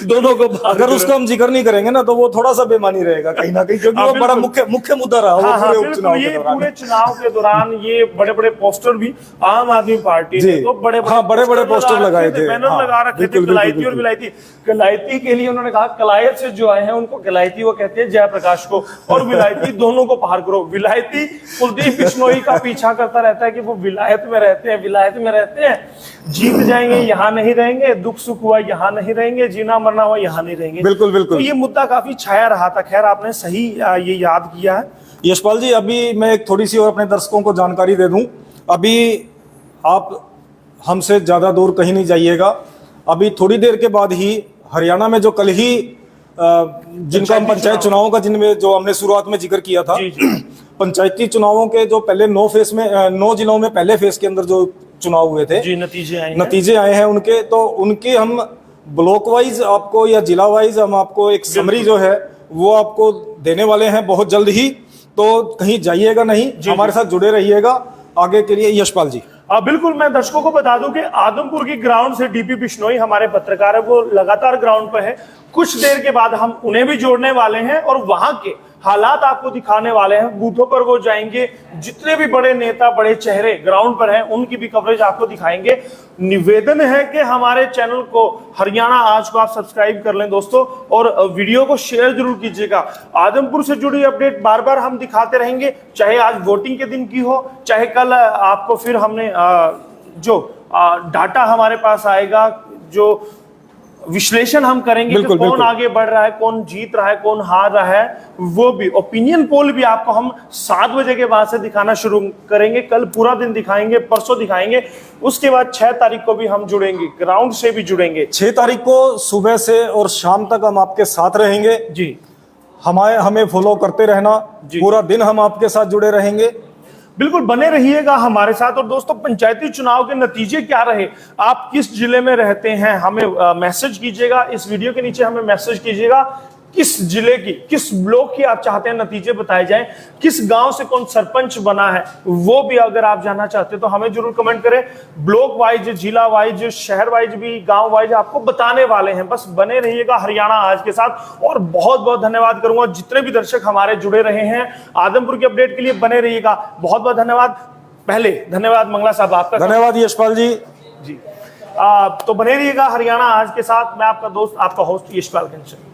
दोनों को अगर उसको हम जिक्र नहीं करेंगे ना, तो वो थोड़ा सा बेमानी रहेगा कहीं ना कहीं, क्योंकि वो बड़ा मुख्य मुद्दा रहा पूरे उपचुनाव के दौरान। पूरे चुनाव के दौरान ये बड़े पोस्टर भी आम आदमी पार्टी ने तो बड़े पोस्टर लगाए थे, बैनर लगा रखे थे, कलायती और विलायती। कलायती के लिए उन्होंने कहा, कलायत से जो आए हैं उनको कलायती वो कहते हैं जयप्रकाश को, और विलायती दोनों को पार करो। विलायती कुलदीप बिश्नोई का पीछा करता रहता है कि वो विलायत में रहते हैं, जीत जाएंगे यहाँ नहीं रहेंगे, दुख सुख हुआ यहाँ नहीं रहेंगे, जीना मरना हुआ यहाँ नहीं रहेंगे। बिल्कुल। तो ये मुद्दा काफी छाया रहा था। खैर, आपने सही ये याद किया है। यशपाल जी, अभी मैं एक थोड़ी सी और अपने दर्शकों को जानकारी दे दूं। अभी आप हमसे ज्यादा दूर कहीं नहीं जाइएगा, अभी थोड़ी देर के बाद ही हरियाणा में जो कल ही जिनका हम पंचायत चुनावों का, जिनमें जो हमने शुरुआत में जिक्र किया था, पंचायती चुनावों के जो पहले 9 जिलों में पहले फेज के अंदर जो चुनाव हुए थे, नतीजे आए हैं उनके, तो उनके हम ब्लॉक वाइज आपको या जिला वाइज हम आपको एक समरी जो है वो आपको देने वाले हैं बहुत जल्द ही। तो कहीं जाइएगा नहीं, हमारे साथ जुड़े रहिएगा आगे के लिए। यशपाल जी, बिल्कुल, मैं दर्शकों को बता दूं कि आदमपुर की ग्राउंड से डीपी बिश्नोई हमारे पत्रकार है, वो लगातार ग्राउंड पर है। कुछ देर के बाद हम उन्हें भी जोड़ने वाले हैं और वहां के हालात आपको दिखाने वाले हैं। बूथों पर वो जाएंगे, जितने भी बड़े नेता, बड़े चेहरे ग्राउंड पर हैं, उनकी भी कवरेज आपको दिखाएंगे। निवेदन है कि हमारे चैनल को हरियाणा आज को आप सब्सक्राइब कर लें दोस्तों, और वीडियो को शेयर जरूर कीजिएगा। आदमपुर से जुड़ी अपडेट बार बार हम दिखाते रहेंगे, चाहे आज वोटिंग के दिन की हो, चाहे कल आपको फिर हमने जो डाटा हमारे पास आएगा, जो विश्लेषण हम करेंगे कि बिल्कुल, कौन बिल्कुल। आगे बढ़ रहा है, कौन जीत रहा है, कौन हार रहा है, वो भी ओपिनियन पोल भी आपको हम 7 बजे के बाद से दिखाना शुरू करेंगे। कल पूरा दिन दिखाएंगे, परसों दिखाएंगे, उसके बाद 6 तारीख को भी हम जुड़ेंगे, ग्राउंड से भी जुड़ेंगे। 6 तारीख को सुबह से और शाम तक हम आपके साथ रहेंगे जी, हमें फॉलो करते रहना, जी। पूरा दिन हम आपके साथ जुड़े रहेंगे। बिल्कुल बने रहिएगा हमारे साथ। और दोस्तों, पंचायती चुनाव के नतीजे क्या रहे, आप किस जिले में रहते हैं, हमें मैसेज कीजिएगा, इस वीडियो के नीचे हमें मैसेज कीजिएगा। किस जिले की, किस ब्लॉक की आप चाहते हैं नतीजे बताए जाएं, किस गांव से कौन सरपंच बना है, वो भी अगर आप जानना चाहते हैं तो हमें जरूर कमेंट करें। ब्लॉक वाइज, जिला वाइज, शहर वाइज भी, गांव वाइज आपको बताने वाले हैं। बस बने रहिएगा हरियाणा आज के साथ। और बहुत बहुत धन्यवाद करूंगा जितने भी दर्शक हमारे जुड़े रहे हैं आदमपुर की अपडेट के लिए। बने रहिएगा, बहुत बहुत धन्यवाद। पहले धन्यवाद मंगला साहब आपका। धन्यवाद यशपाल जी। जी, तो बने रहिएगा हरियाणा आज के साथ। मैं आपका दोस्त, आपका होस्ट यशपाल कंचन।